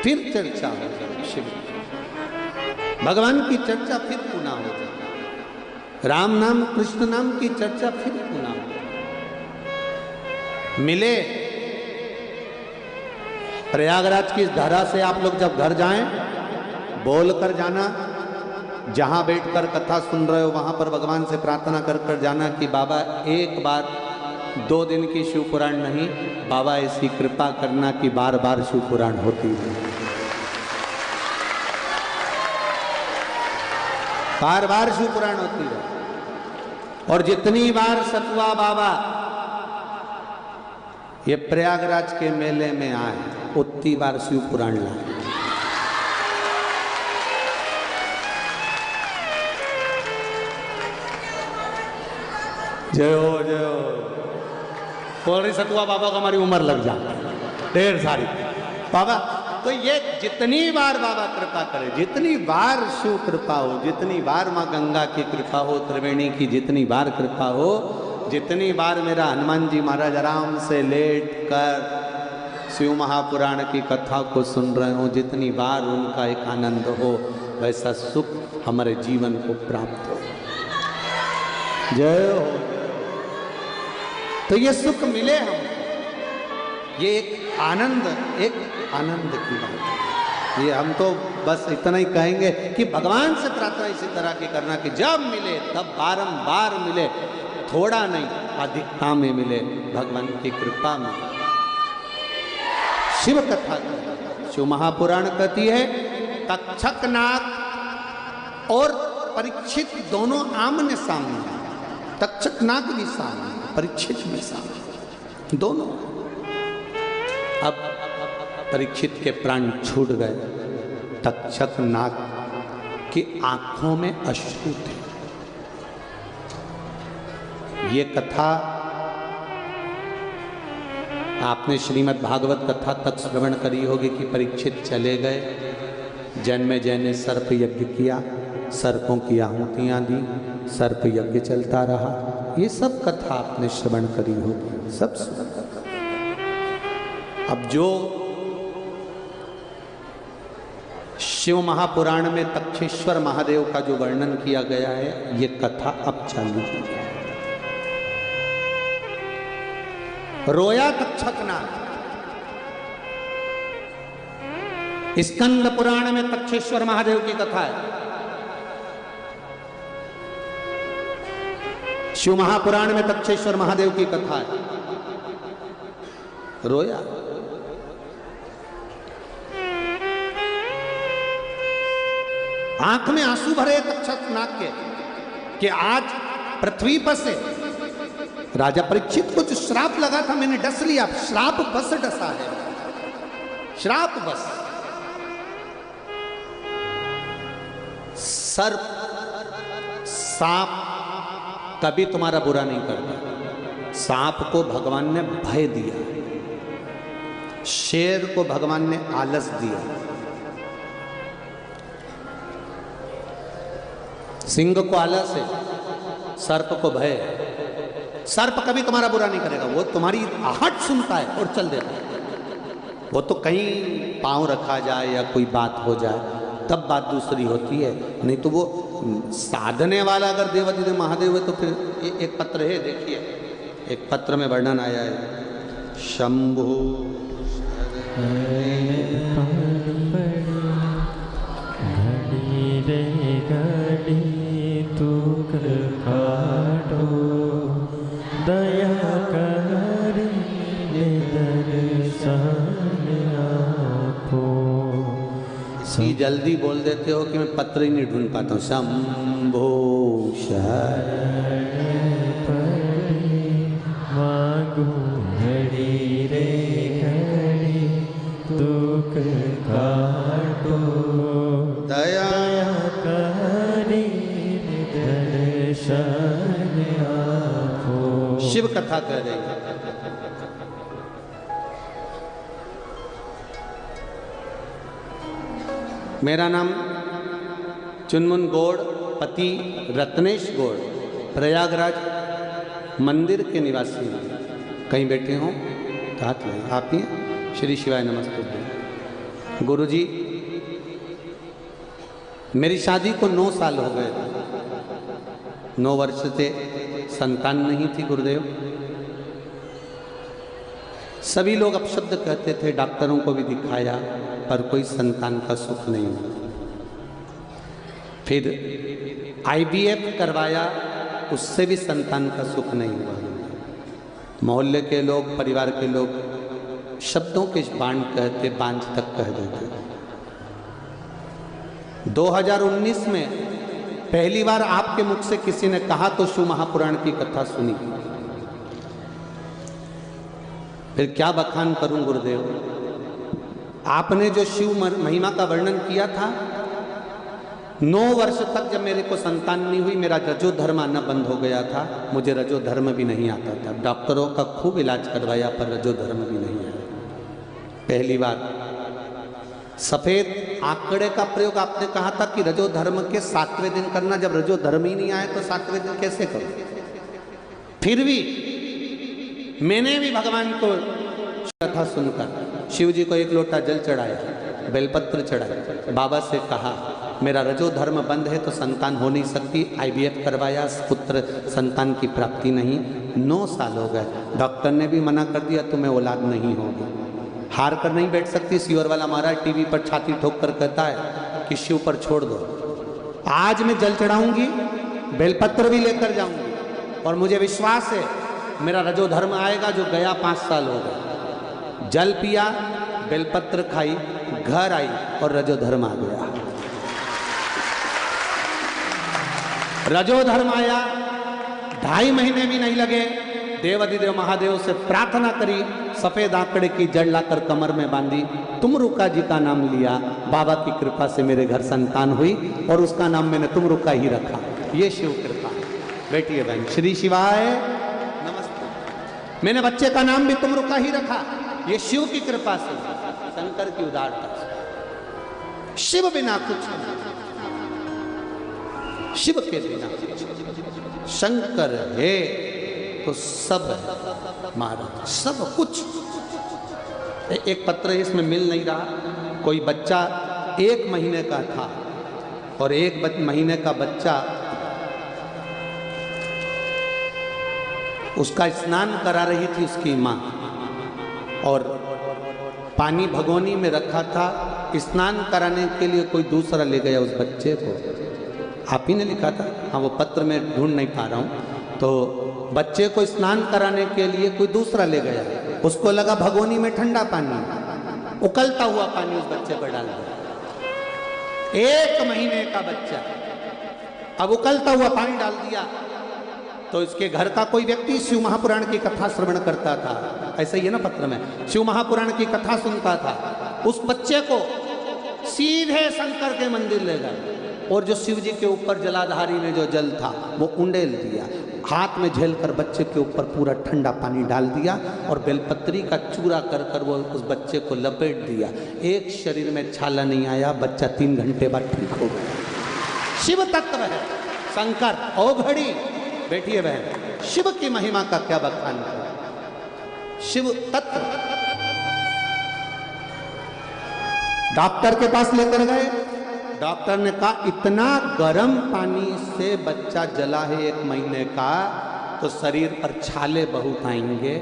फिर चर्चा हो जाए, शिव भगवान की चर्चा फिर पुनः हो जाए, राम नाम कृष्ण नाम की चर्चा फिर पुनः हो जाए। मिले प्रयागराज की इस धारा से आप लोग जब घर जाएं, बोल कर जाना, जहां बैठकर कथा सुन रहे हो वहां पर भगवान से प्रार्थना कर कर जाना कि बाबा एक बार 2 दिन की शिव पुराण नहीं, बाबा ऐसी कृपा करना कि बार बार शिव पुराण होती है, बार बार शिव पुराण होती है। और जितनी बार सतुआ बाबा ये प्रयागराज के मेले में आए उतनी बार शिव पुराण लाए। जय हो जय हो। बोल रही सतुआ बाबा को हमारी उम्र लग जाए ढेर सारी बाबा। तो ये जितनी बार बाबा कृपा करे, जितनी बार शिव कृपा हो, जितनी बार माँ गंगा की कृपा हो, त्रिवेणी की जितनी बार कृपा हो, जितनी बार मेरा हनुमान जी महाराज आराम से लेट कर शिव महापुराण की कथा को सुन रहे हो, जितनी बार उनका एक आनंद हो, वैसा सुख हमारे जीवन को प्राप्त हो। जय हो। तो ये सुख मिले हमको, ये एक आनंद की बात है। ये हम तो बस इतना ही कहेंगे कि भगवान से प्रार्थना इसी तरह की करना कि जब मिले तब बारंबार मिले, थोड़ा नहीं अधिकता में मिले, भगवान की कृपा में। शिव कथा शिव महापुराण कहती है तक्षक नाग और परीक्षित दोनों आमने सामने, तक्षक नाग भी सामने, परीक्षित भी सामने, दोनों। अब परीक्षित के प्राण छूट गए, तक्षक नाग की आंखों में अश्रु थे। ये कथा आपने श्रीमद् भागवत कथा तक श्रवण करी होगी कि परीक्षित चले गए, जन्मेजय ने सर्प यज्ञ किया, सर्पों की आहुतियां दी, सर्प यज्ञ चलता रहा। ये सब कथा आपने श्रवण करी होगी, सब सुना। अब जो शिव महापुराण में तक्षेश्वर महादेव का जो वर्णन किया गया है, ये कथा अब चालू की है। रोया तक्षक नाग। स्कंद पुराण में तक्षेश्वर महादेव की कथा है, शिव महापुराण में तक्षेश्वर महादेव की कथा है। रोया आंख में आंसू भरे तक्षक के कि आज पृथ्वी पर से राजा परीक्षित को जो श्राप लगा था मैंने डस लिया, श्राप बस डसा है, श्राप बस। सर्प सांप कभी तुम्हारा बुरा नहीं करता। सांप को भगवान ने भय दिया, शेर को भगवान ने आलस दिया, सिंह को आलस है, सर्प को भय है। सर्प कभी तुम्हारा बुरा नहीं करेगा, वो तुम्हारी आहट सुनता है और चल देता है। वो तो कहीं पांव रखा जाए या कोई बात हो जाए तब बात दूसरी होती है, नहीं तो वो साधने वाला अगर देवाधिदेव महादेव है तो फिर एक पत्र है, देखिए एक पत्र में वर्णन आया है, शंभु घड़ी रे घड़ी तू कृपाटो दया करी दर्शन आपो। इसी जल्दी बोल देते हो कि मैं पत्र ही नहीं ढूंढ पाता हूँ। शंभो मांगू घड़ी रे घड़ी दुख काटो दया करी दर्शन आपो। शिव कथा कह रही है। मेरा नाम चुनमुन गौड़, पति रत्नेश गौड़, प्रयागराज मंदिर के निवासी हैं। कहीं बैठे हों तो हाथ लगाएं। आप ही हैं? श्री शिवाय नमस्ते। गुरुजी, मेरी शादी को 9 साल हो गए, 9 वर्ष से संतान नहीं थी गुरुदेव। सभी लोग अपशब्द कहते थे, डॉक्टरों को भी दिखाया पर कोई संतान का सुख नहीं हुआ। फिर IVF करवाया, उससे भी संतान का सुख नहीं हुआ। मोहल्ले के लोग, परिवार के लोग शब्दों के बांध कहते, बांझ तक कह देते। 2019 में पहली बार आपके मुख से किसी ने कहा तो शिव महापुराण की कथा सुनी। फिर क्या बखान करूं गुरुदेव, आपने जो शिव महिमा का वर्णन किया था, 9 वर्ष तक जब मेरे को संतान नहीं हुई, मेरा रजो धर्म आना बंद हो गया था। मुझे रजो धर्म भी नहीं आता था, डॉक्टरों का खूब इलाज करवाया पर रजो धर्म भी नहीं आया। पहली बार सफेद आंकड़े का प्रयोग आपने कहा था कि रजो धर्म के 7वें दिन करना, जब रजो धर्म ही नहीं आए तो 7वें दिन कैसे करो। फिर भी मैंने भी भगवान को कथा सुनकर शिव जी को 1 लोटा जल चढ़ाया, बेलपत्र चढ़ाया, बाबा से कहा मेरा रजो धर्म बंद है तो संतान हो नहीं सकती। IVF करवाया, पुत्र संतान की प्राप्ति नहीं। 9 साल हो गए, डॉक्टर ने भी मना कर दिया तुम्हें औलाद नहीं होगी। हार कर नहीं बैठ सकती। सीवर वाला महाराज टीवी पर छाती ठोक कर कहता है कि शिव पर छोड़ दो। आज मैं जल चढ़ाऊंगी, बेलपत्र भी लेकर जाऊंगी और मुझे विश्वास है मेरा रजो धर्म आएगा जो गया 5 साल हो गए। जल पिया, बेलपत्र खाई, घर आई और रजो धर्म आ गया। रजो धर्म आया, 2.5 महीने भी नहीं लगे। देवाधिदेव महादेव से प्रार्थना करी, सफेद आंकड़े की जड़ लाकर कमर में बांधी, तुमरुका जी का नाम लिया। बाबा की कृपा से मेरे घर संतान हुई और उसका नाम मैंने तुमरुका ही रखा। ये शिव कृपा। बैठिए बहन। श्री शिवाय नमस्ते। मैंने बच्चे का नाम भी तुमरुका ही रखा, ये शिव की कृपा से, शंकर की उदारता से। शिव बिना कुछ नहीं, शिव के बिना शंकर है तो सब है महाराज, सब कुछ। एक पत्र है, इसमें मिल नहीं रहा। कोई बच्चा 1 महीने का था और 1 महीने का बच्चा, उसका स्नान करा रही थी उसकी माँ और पानी भगोनी में रखा था। स्नान कराने के लिए कोई दूसरा ले गया उस बच्चे को। आप ही ने लिखा था? हाँ, वो पत्र में ढूंढ नहीं पा रहा हूँ। तो बच्चे को स्नान कराने के लिए कोई दूसरा ले गया। उसको लगा भगोनी में ठंडा पानी, उकलता हुआ पानी उस बच्चे पर डाल दिया। 1 महीने का बच्चा। अब उकलता हुआ पानी डाल दिया तो इसके घर का कोई व्यक्ति शिव महापुराण की कथा श्रवण करता था, ऐसा ही है ना पत्र में, शिव महापुराण की कथा सुनता था। उस बच्चे को सीधे शंकर के मंदिर ले गए और जो शिव जी के ऊपर जलाधारी में जो जल था वो उंडेल दिया, हाथ में झेल कर बच्चे के ऊपर पूरा ठंडा पानी डाल दिया और बेलपत्री का चूरा कर कर वो उस बच्चे को लपेट दिया। एक शरीर में छाला नहीं आया, बच्चा 3 घंटे बाद ठीक हो गया। शिव तत्व है शंकर। ओ घड़ी बैठिए बहन, शिव की महिमा का क्या बखान है। शिव तत्व। डॉक्टर के पास लेकर गए, डॉक्टर ने कहा इतना गर्म पानी से बच्चा जला है 1 महीने का तो शरीर पर छाले बहुत आएंगे,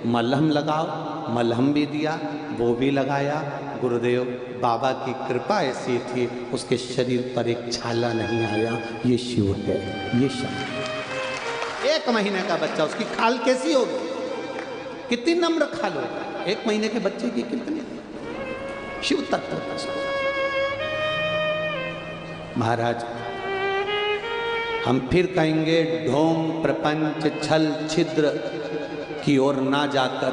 मलहम लगाओ। मलहम भी दिया, वो भी लगाया। गुरुदेव बाबा की कृपा ऐसी थी उसके शरीर पर एक छाला नहीं आया। ये शिव है, ये शंकर। 1 महीने का बच्चा, उसकी खाल कैसी होगी, कितनी नम्र खाल होगी 1 महीने के बच्चे की, कितनी शिव तत्व का। महाराज हम फिर कहेंगे ढोंग प्रपंच छल छिद्र की ओर ना जाकर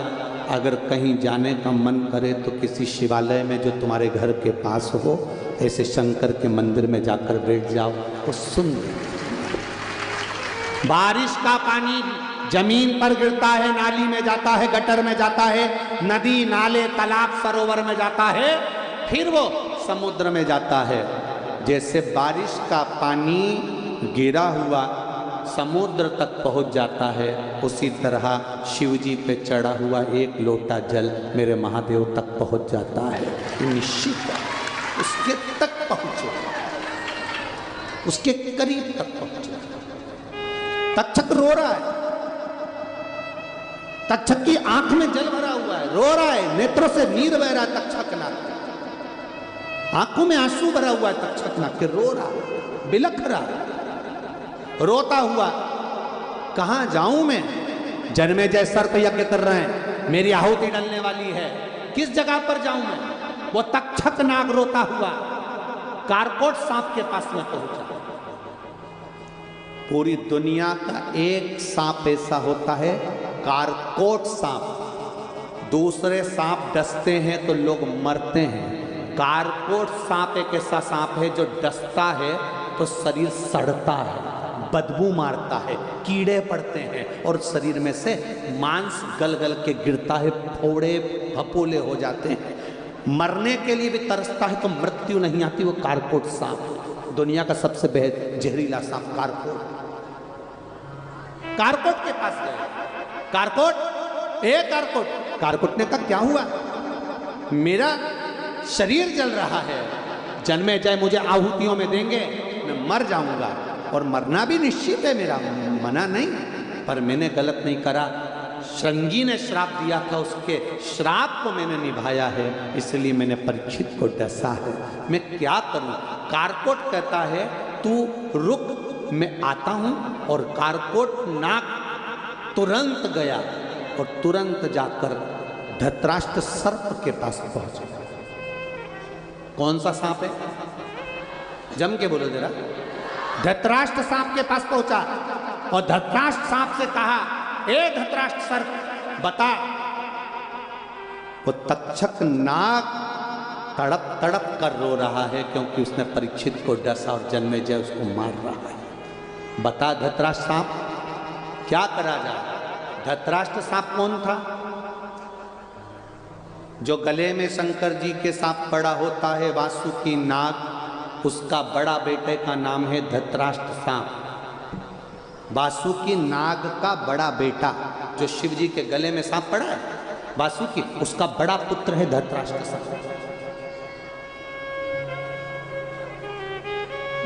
अगर कहीं जाने का मन करे तो किसी शिवालय में जो तुम्हारे घर के पास हो, ऐसे शंकर के मंदिर में जाकर बैठ जाओ तो सुन। बारिश का पानी जमीन पर गिरता है, नाली में जाता है, गटर में जाता है, नदी नाले तालाब सरोवर में जाता है, फिर वो समुद्र में जाता है। जैसे बारिश का पानी गिरा हुआ समुद्र तक पहुंच जाता है, उसी तरह शिव जी पे चढ़ा हुआ 1 लोटा जल मेरे महादेव तक पहुंच जाता है। निश्चित उसके तक पहुंचे, उसके करीब तक पहुंचे। तक्षक रो रहा है, तक्षक की आंख में जल भरा हुआ है, रो रहा है, नेत्रों से नीर बह रहा है तक्षक नाग, आंखों में आंसू भरा हुआ है तक्षक नाग के, रो रहा, बिलख रहा, रोता हुआ। कहां जाऊं मैं, जन्मेजय सर्प यज्ञ कर रहे हैं, मेरी आहुति डलने वाली है, किस जगह पर जाऊं मैं। वो तक्षक नाग रोता हुआ कारकोट सांप के पास में पहुंचा। पूरी दुनिया का एक सांप ऐसा होता है, कारकोट सांप। दूसरे सांप डसते हैं तो लोग मरते हैं, कारकोट सांप एक ऐसा सांप है जो डसता है तो शरीर सड़ता है, बदबू मारता है, कीड़े पड़ते हैं और शरीर में से मांस गल गल के गिरता है, फोड़े फपोले हो जाते हैं, मरने के लिए भी तरसता है तो मृत्यु नहीं आती। वो कारकोट सांप, दुनिया का सबसे जहरीला सांप कारकोट। कारकोट के पास गए, कारकोट ए कारकोट। कारकोट ने कहा क्या हुआ, मेरा शरीर जल रहा है, जन्मेजय मुझे आहुतियों में देंगे, मैं मर जाऊंगा और मरना भी निश्चित है मेरा, मना नहीं, पर मैंने गलत नहीं करा। श्रृंगी ने श्राप दिया था, उसके श्राप को मैंने निभाया है, इसलिए मैंने परीक्षित को डसा है, मैं क्या करूं। कारकोट कहता है तू रुक, मैं आता हूं। और कारकोट नाग तुरंत गया और तुरंत जाकर धृतराष्ट्र सर्प के पास पहुंचा। कौन सा सांप है, जम के बोलो जरा। धृतराष्ट्र सांप के पास पहुंचा और धृतराष्ट्र सांप से कहा, ए धृतराष्ट्र सर्प बता। वो तक्षक नाग तड़प तड़प कर रो रहा है क्योंकि उसने परीक्षित को डसा और जन्मेजय उसको मार रहा है। बता धृतराष्ट्र सांप क्या करा जाए। धृतराष्ट्र सांप कौन था, जो गले में शंकर जी के सांप पड़ा होता है वासुकी नाग, उसका बड़ा बेटे का नाम है धृतराष्ट्र सांप। वासुकी नाग का बड़ा बेटा जो शिव जी के गले में सांप पड़ा है वासुकी, उसका बड़ा पुत्र है धृतराष्ट्र सांप,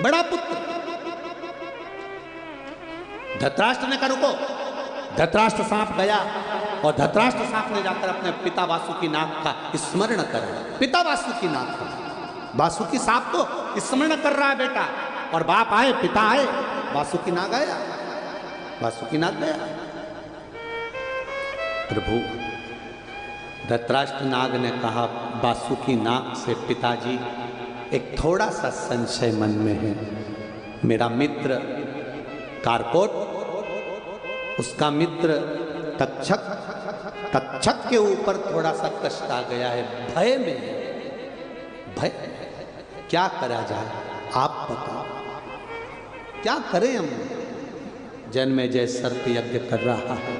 बड़ा पुत्र। धृतराष्ट्र ने कहा रुको। धृतराष्ट्र सांप गया और धृतराष्ट्र सांप ने जाकर अपने पिता वासुकी नाग का स्मरण करा। पिता वासुकी नाग का, वासुकी सांप तो स्मरण कर रहा है बेटा, और बाप आए, पिता आए, वासुकी नाग आया, वासुकी नाग गया। प्रभु धृतराष्ट्र नाग ने कहा वासुकी नाग से, पिताजी एक थोड़ा सा संशय मन में है। मेरा मित्र कारकोट, उसका मित्र तक्षक के ऊपर थोड़ा सा कष्ट आ गया है, भय में है। भय क्या करा जाए, आप बताओ क्या करें हम। जन्मेजय सर्प यज्ञ कर रहा है,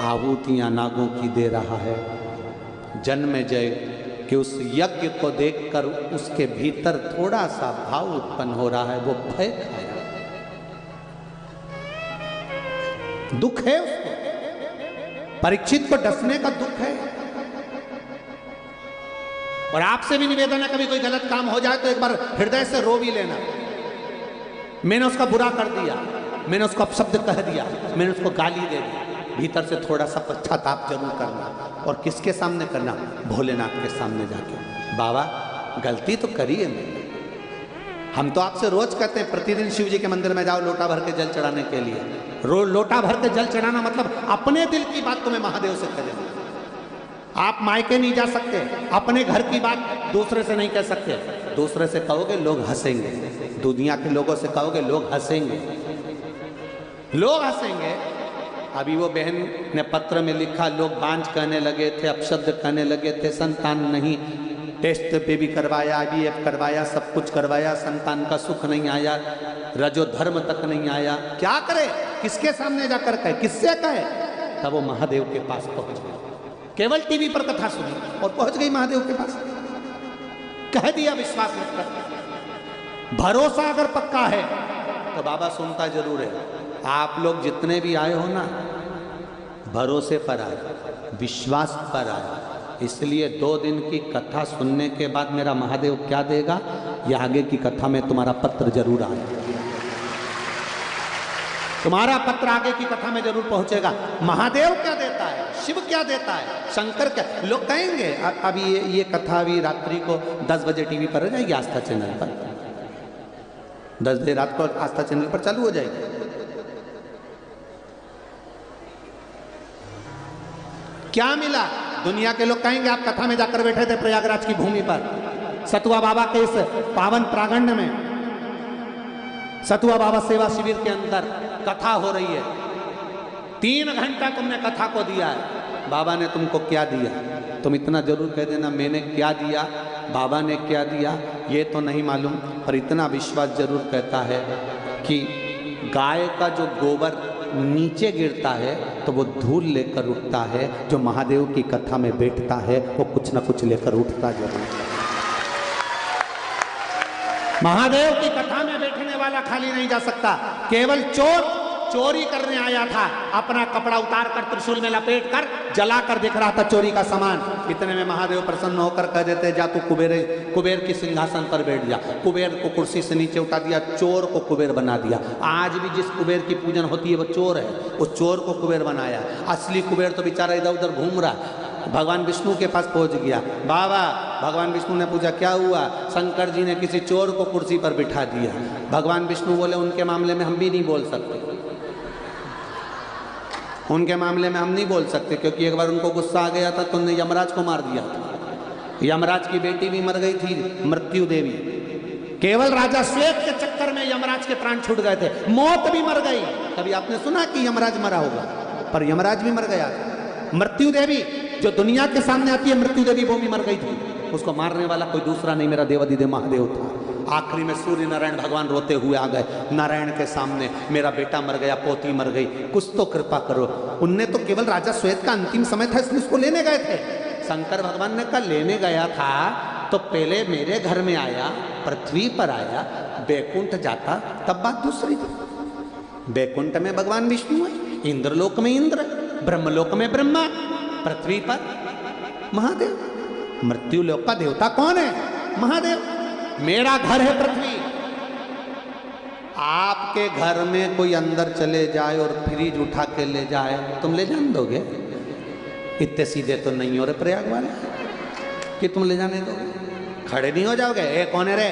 आहुतियां नागों की दे रहा है। जन्मेजय कि उस यज्ञ को देखकर उसके भीतर थोड़ा सा भाव उत्पन्न हो रहा है, वो भय खाया, दुख है उसको, परीक्षित को डसने का दुख है। और आपसे भी निवेदन है, कभी कोई गलत काम हो जाए तो एक बार हृदय से रो भी लेना। मैंने उसका बुरा कर दिया, मैंने उसको अपशब्द कह दिया, मैंने उसको गाली दे दी, भीतर से थोड़ा सा पश्चाताप जरूर करना। और किसके सामने करना? भोलेनाथ के सामने जाके, बाबा गलती तो करी है मैंने। हम तो आपसे रोज कहते हैं प्रतिदिन शिव जी के मंदिर में जाओ लोटा भर के जल चढ़ाने के लिए। लोटा भर के जल चढ़ाना मतलब अपने दिल की बात तुम्हें महादेव से कह देना। आप मायके नहीं जा सकते, अपने घर की बात दूसरे से नहीं कह सकते। दूसरे से कहोगे लोग हंसेंगे, दुनिया के लोगों से कहोगे लोग हंसेंगे, लोग हंसेंगे। अभी वो बहन ने पत्र में लिखा, लोग बांझ कहने लगे थे, अपशब्द कहने लगे थे, संतान नहीं, टेस्ट पे भी करवाया, IVF करवाया, सब कुछ करवाया, संतान का सुख नहीं आया, रजो धर्म तक नहीं आया। क्या करे, किसके सामने जाकर कहे, किससे कहे? तब वो महादेव के पास पहुंच गई। केवल टीवी पर कथा सुनी और पहुंच गई महादेव के पास। कह दिया विश्वास रखकर। भरोसा अगर पक्का है तो बाबा सुनता जरूर है। आप लोग जितने भी आए हो ना, भरोसे पर आए, विश्वास पर आए। इसलिए 2 दिन की कथा सुनने के बाद मेरा महादेव क्या देगा, ये आगे की कथा में तुम्हारा पत्र जरूर आएगा, तुम्हारा पत्र आगे की कथा में जरूर पहुंचेगा। महादेव क्या देता है, शिव क्या देता है, शंकर क्या। लोग कहेंगे अभी ये कथा अभी रात्रि को 10 बजे टीवी पर हो जाएगी, आस्था चैनल पर 10 बजे रात को आस्था चैनल पर चालू हो जाएगी। क्या मिला? दुनिया के लोग कहेंगे आप कथा में जाकर बैठे थे प्रयागराज की भूमि पर, सतुआ बाबा के इस पावन प्रांगण में, सतुआ बाबा सेवा शिविर के अंदर कथा हो रही है। 3 घंटा तुमने कथा को दिया है, बाबा ने तुमको क्या दिया? तुम इतना जरूर कह देना मैंने क्या दिया, बाबा ने क्या दिया, ये तो नहीं मालूम, पर इतना विश्वास जरूर कहता है कि गाय का जो गोबर नीचे गिरता है तो वो धूल लेकर उठता है, जो महादेव की कथा में बैठता है वो कुछ ना कुछ लेकर उठता जरूर। महादेव की कथा में बैठने वाला खाली नहीं जा सकता। केवल चोर चोरी करने आया था, अपना कपड़ा उतार कर त्रिशूल में लपेट कर जला कर दिख रहा था चोरी का सामान। इतने में महादेव प्रसन्न होकर कह देते, जा तू कुबेर की सिंहासन पर बैठ जा। कुबेर को कुर्सी से नीचे उठा दिया, चोर को कुबेर बना दिया। आज भी जिस कुबेर की पूजन होती है वो चोर है, उस चोर को कुबेर बनाया। असली कुबेर तो बेचारा इधर उधर घूम रहा। भगवान विष्णु के पास पहुंच गया। बाबा, भगवान विष्णु ने पूछा क्या हुआ? शंकर जी ने किसी चोर को कुर्सी पर बिठा दिया। भगवान विष्णु बोले उनके मामले में हम भी नहीं बोल सकते, उनके मामले में हम नहीं बोल सकते, क्योंकि एक बार उनको गुस्सा आ गया था तो उन्होंने यमराज को मार दिया था। यमराज की बेटी भी मर गई थी, मृत्यु देवी। केवल राजा श्वेत के चक्कर में यमराज के प्राण छूट गए थे, मौत भी मर गई। कभी आपने सुना कि यमराज मरा होगा? पर यमराज भी मर गया था। मृत्यु देवी जो दुनिया के सामने आती है, मृत्यु देवी वो भी मर गई थी। उसको मारने वाला कोई दूसरा नहीं, मेरा देवाधिदेव महादेव था। आखिरी में सूर्य नारायण भगवान रोते हुए आ गए नारायण के सामने, मेरा बेटा मर गया, पोती मर गई, कुछ तो कृपा करो। उनने तो केवल राजा श्वेत का अंतिम समय था इसलिए उसको लेने गए थे। शंकर भगवान ने कहा लेने गया था तो पहले मेरे घर में आया, पृथ्वी पर आया, बैकुंठ जाता तब बात दूसरी थी। बैकुंठ में भगवान विष्णु है, इंद्रलोक में इंद्र, ब्रह्मलोक में ब्रह्मा, पृथ्वी पर महादेव। मृत्यु लोक का देवता कौन है? महादेव। मेरा घर है पृथ्वी। आपके घर में कोई अंदर चले जाए और फ्रिज उठा के ले जाए, तुम ले जाने दोगे? इतने सीधे तो नहीं हो रहे प्रयाग वाले कि तुम ले जाने दोगे। खड़े नहीं हो जाओगे, ए कौन है रे,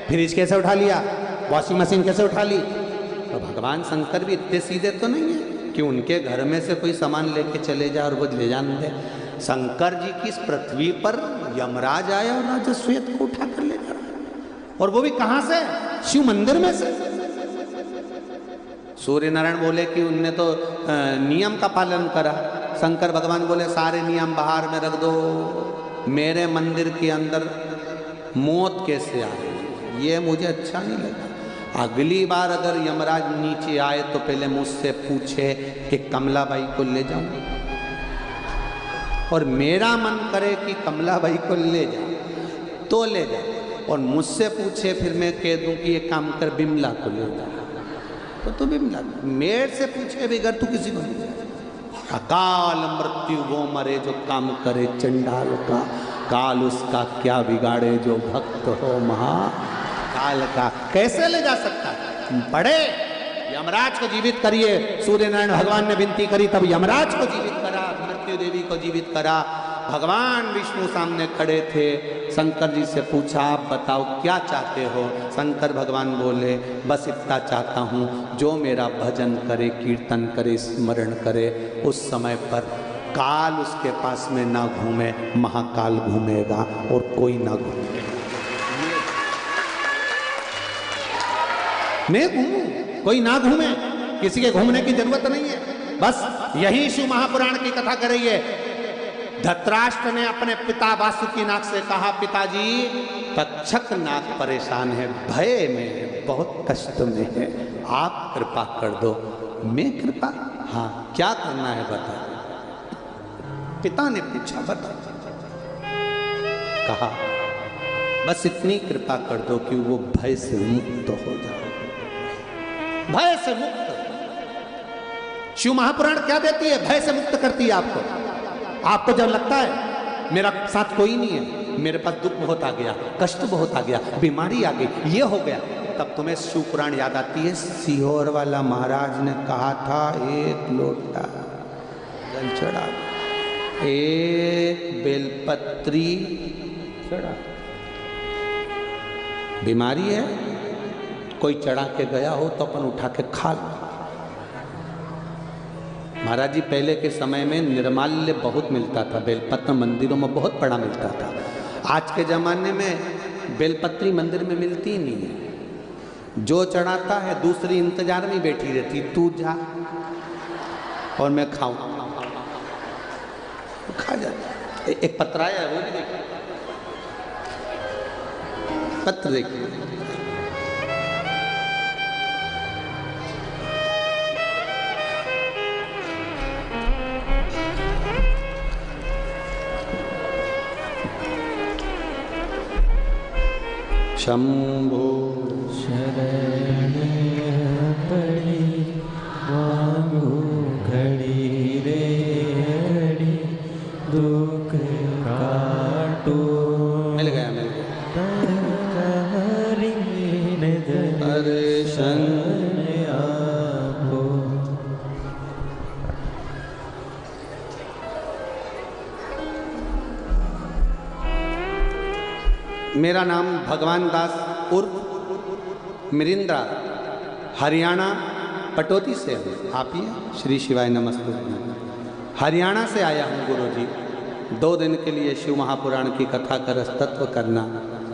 फ्रिज कैसे उठा लिया, वॉशिंग मशीन कैसे उठा ली? तो भगवान शंकर भी इतने सीधे तो नहीं है कि उनके घर में से कोई सामान लेके चले जाए और वो ले जाने दे। शंकर जी की इस पृथ्वी पर यमराज आया और राजा श्वेत को उठा कर ले जा रहा है। और वो भी कहां से? शिव मंदिर में से। सूर्य नारायण बोले कि उनने तो नियम का पालन करा। शंकर भगवान बोले सारे नियम बाहर में रख दो, मेरे मंदिर के अंदर मौत कैसे आए, ये मुझे अच्छा नहीं लगा। अगली बार अगर यमराज नीचे आए तो पहले मुझसे पूछे कि कमलाबाई को ले जाऊं, और मेरा मन करे कि कमलाबाई को ले जाऊं तो ले जाऊं, और मुझसे पूछे फिर मैं कह दूं कि ये काम कर बिमला को ले जा, तो तू बिमला, मेरे से पूछे बगैर तू किसी को नहीं जा। अकाल मृत्यु वो मरे जो काम करे चंडाल का, काल उसका क्या बिगाड़े जो भक्त हो महाकाल का। कैसे ले जा सकता है? बड़े यमराज को जीवित करिए। सूर्य नारायण भगवान ने विनती करी, तब यमराज को जीवित करा, मृत्यु देवी को जीवित करा। भगवान विष्णु सामने खड़े थे। शंकर जी से पूछा आप बताओ क्या चाहते हो? शंकर भगवान बोले बस इतना चाहता हूँ, जो मेरा भजन करे, कीर्तन करे, स्मरण करे, उस समय पर काल उसके पास में ना घूमे, महाकाल घूमेगा और कोई ना घूमे। मैं घूमूं, कोई ना घूमे, किसी के घूमने की जरूरत नहीं है। बस यही शिव महापुराण की कथा कर रही है। धृतराष्ट्र ने अपने पिता वासुकीनाग से कहा पिताजी तक्षक नाग परेशान है, भय में है, बहुत कष्ट में है, आप कृपा कर दो। मैं कृपा? हाँ, क्या करना है बता। पिता ने पूछा बता। कहा बस इतनी कृपा कर दो कि वो भय से मुक्त हो जाए। भय से मुक्त शिव महापुराण क्या देती है? भय से मुक्त करती है आपको। आपको जब लगता है मेरा साथ कोई नहीं है, मेरे पास दुख बहुत आ गया, कष्ट बहुत आ गया, बीमारी आ गई, ये हो गया, तब तुम्हें शिव पुराण याद आती है। सीहोर वाला महाराज ने कहा था एक लोटा जल चढ़ा, एक बेलपत्री चढ़ा। बीमारी है, कोई चढ़ा के गया हो तो अपन उठा के खा लो। महाराज जी पहले के समय में निर्माल्य बहुत मिलता था, बेलपत्र मंदिरों में बहुत बड़ा मिलता था। आज के जमाने में बेलपत्री मंदिर में मिलती ही नहीं है। जो चढ़ाता है दूसरी इंतजार में बैठी रहती, तू जा और मैं खाऊं, खा जाता। एक पत्र आया है, वो भी देखिए, पत्र देखिए। शंभो शरण पड़ी मांगो घड़ी रे घड़ी, दुख काटो। मिल गया, मिल गया। दर्शन आपो। मेरा नाम भगवान दास उर्फ मिरिंद्रा, हरियाणा पटौदी से है। आप ही श्री शिवाय नमस्ते। हरियाणा से आया हूँ गुरुजी, 2 दिन के लिए शिव महापुराण की कथा का रसतत्व करना,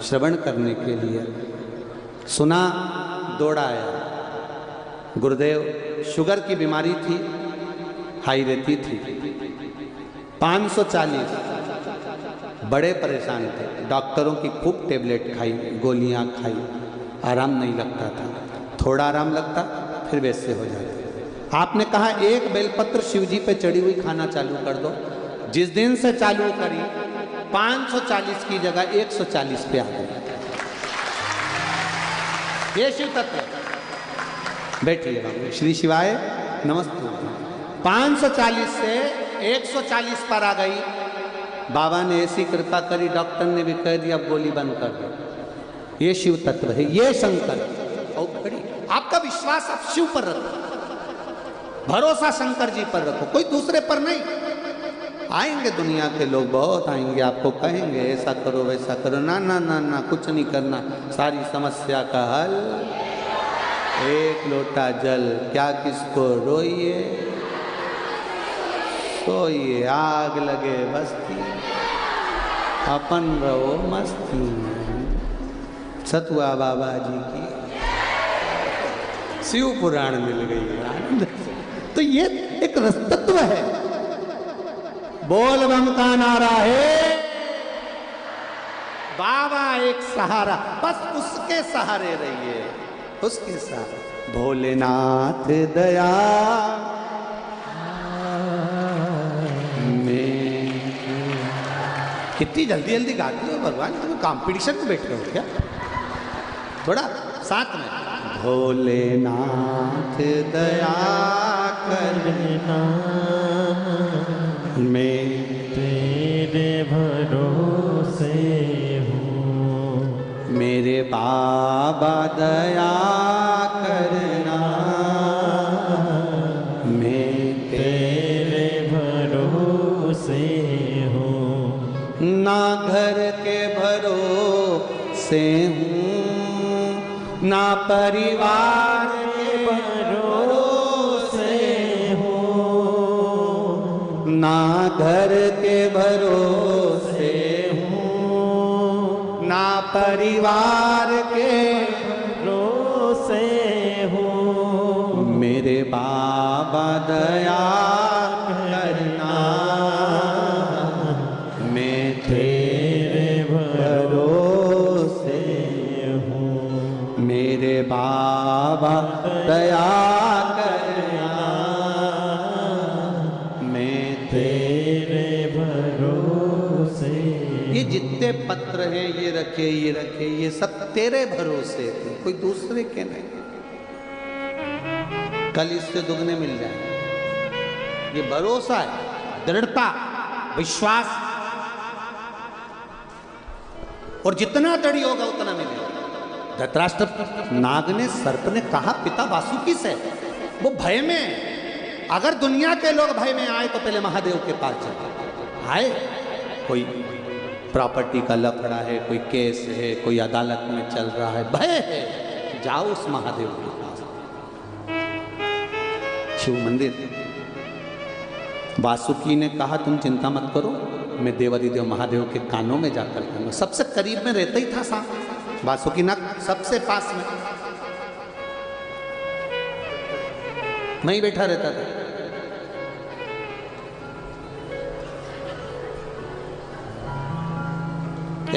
श्रवण करने के लिए। सुना, दौड़ा आया। गुरुदेव शुगर की बीमारी थी, हाई रहती थी, 540, बड़े परेशान थे। डॉक्टरों की खूब टेबलेट खाई, गोलियां खाई, आराम नहीं लगता था। थोड़ा आराम लगता फिर वैसे हो जाता। आपने कहा एक बेलपत्र शिव जी पे चढ़ी हुई खाना चालू कर दो। जिस दिन से चालू करी 540 की जगह 140 पे आ गई। ये शिव तत्व। बैठिए श्री शिवाय नमस्ते। 540 से 140 पर आ गई। बाबा ने ऐसी कृपा करी, डॉक्टर ने भी कह दिया अब गोली बंद कर दो। ये शिव तत्व है, ये शंकर। और बड़ी आपका विश्वास आप शिव पर रखो, भरोसा शंकर जी पर रखो, कोई दूसरे पर नहीं। आएंगे दुनिया के लोग, बहुत आएंगे, आपको कहेंगे ऐसा करो वैसा करो। ना ना ना ना, कुछ नहीं करना। सारी समस्या का हल एक लोटा जल। क्या किसको रोइए सोइए, आग लगे बस्ती, अपन रहो मस्ती। सतुआ बाबा जी की शिव पुराण मिल गई आनंद। तो ये एक रसतत्व है। बोल बम का नारा है, बाबा एक सहारा, बस उसके सहारे रहिए, उसके सहारे। भोलेनाथ दया में। कितनी जल्दी जल्दी गाती हो भगवान, तुम कंपटीशन में बैठ रहे हो क्या? थोड़ा साथ में। भोलेनाथ दया करना, मैं तेरे भरोसे हूँ। मेरे बाबा दया करना, मैं तेरे भरोसे हूँ। ना घर के भरोसे हूँ, ना परिवार के भरोसे हूँ, ना घर के भरोसे हूँ, ना परिवार के भरोसे हूँ। मेरे बाबा दया करना, मैं तेरे भरोसे हूँ। मेरे बाबा दया करना, मैं तेरे भरोसे। ये जितने पत्र हैं, ये रखे, ये सब तेरे भरोसे थे, कोई दूसरे के नहीं। कल इससे दुगने मिल जाएंगे। ये भरोसा है, दृढ़ता, विश्वास, और जितना दृढ़ होगा उतना मिलेगा। धृतराष्ट्र नाग ने, सर्प ने कहा पिता वासुकी से, वो भय में, अगर दुनिया के लोग भय में आए तो पहले महादेव के पास जाए। आए, कोई प्रॉपर्टी का लफड़ा है, कोई केस है, कोई अदालत में चल रहा है, भय है, जाओ उस महादेव के पास। शिव मंदिर। वासुकी ने कहा तुम चिंता मत करो, मैं देवादिदेव महादेव के कानों में जाकर कहूंगा। सबसे करीब में रहता ही था सांप, वासुकी नाग सबसे पास में, मैं ही बैठा रहता था।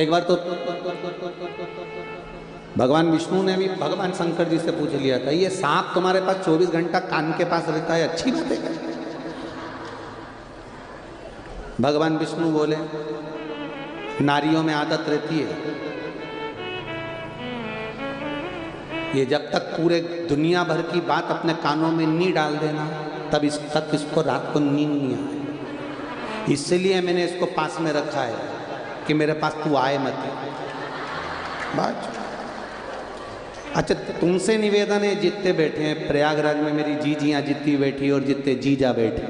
एक बार तो भगवान विष्णु ने भी भगवान शंकर जी से पूछ लिया था, ये सांप तुम्हारे पास 24 घंटा कान के पास रहता है, अच्छी बात है क्या? भगवान विष्णु बोले नारियों में आदत रहती है, ये जब तक पूरे दुनिया भर की बात अपने कानों में नहीं डाल देना तब इसको रात को नींद नहीं आए। इसलिए मैंने इसको पास में रखा है कि मेरे पास तू आए मत। बात अच्छा, तुमसे निवेदन है, जितने बैठे हैं प्रयागराज में, मेरी जीजियाँ जितनी बैठी और जितने जीजा बैठे,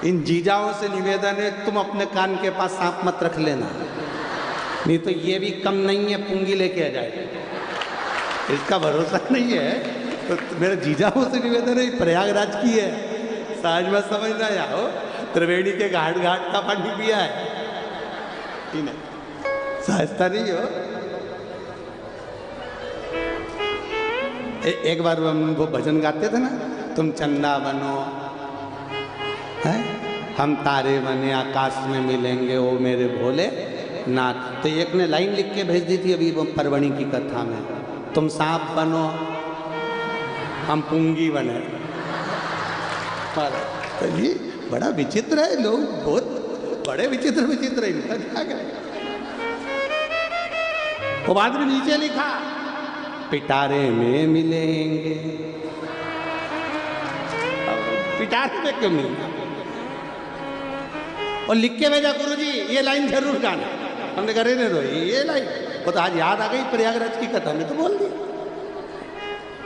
इन जीजाओं से निवेदन है तुम अपने कान के पास सांप मत रख लेना, नहीं तो ये भी कम नहीं है, पुंगी लेके आ जाए। इसका भरोसा नहीं है तो मेरे जीजाओं से निवेदन है, प्रयागराज की है, साज में समझना आओ, त्रिवेणी के घाट घाट का पानी पिया है, सहजता नहीं हो। एक बार वो भजन गाते थे ना, तुम चंदा बनो है, हम तारे बने आकाश में मिलेंगे ओ मेरे भोले नाथ। तो एक ने लाइन लिख के भेज दी थी अभी वो परवणी की कथा में, तुम सांप बनो हम पुंगी बने। तो ये बड़ा विचित्र है, लोग बहुत बड़े विचित्र विचित्र है, इनका क्या करें। वो बाद में नीचे लिखा पिटारे में मिलेंगे, पिटारे में क्यों मिलेंगे, और लिख के भेजा गुरुजी ये लाइन जरूर गाना। हमने कहा रहने दो ये लाइन, वो तो आज याद आ गई प्रयागराज की कथा में तो बोल दी।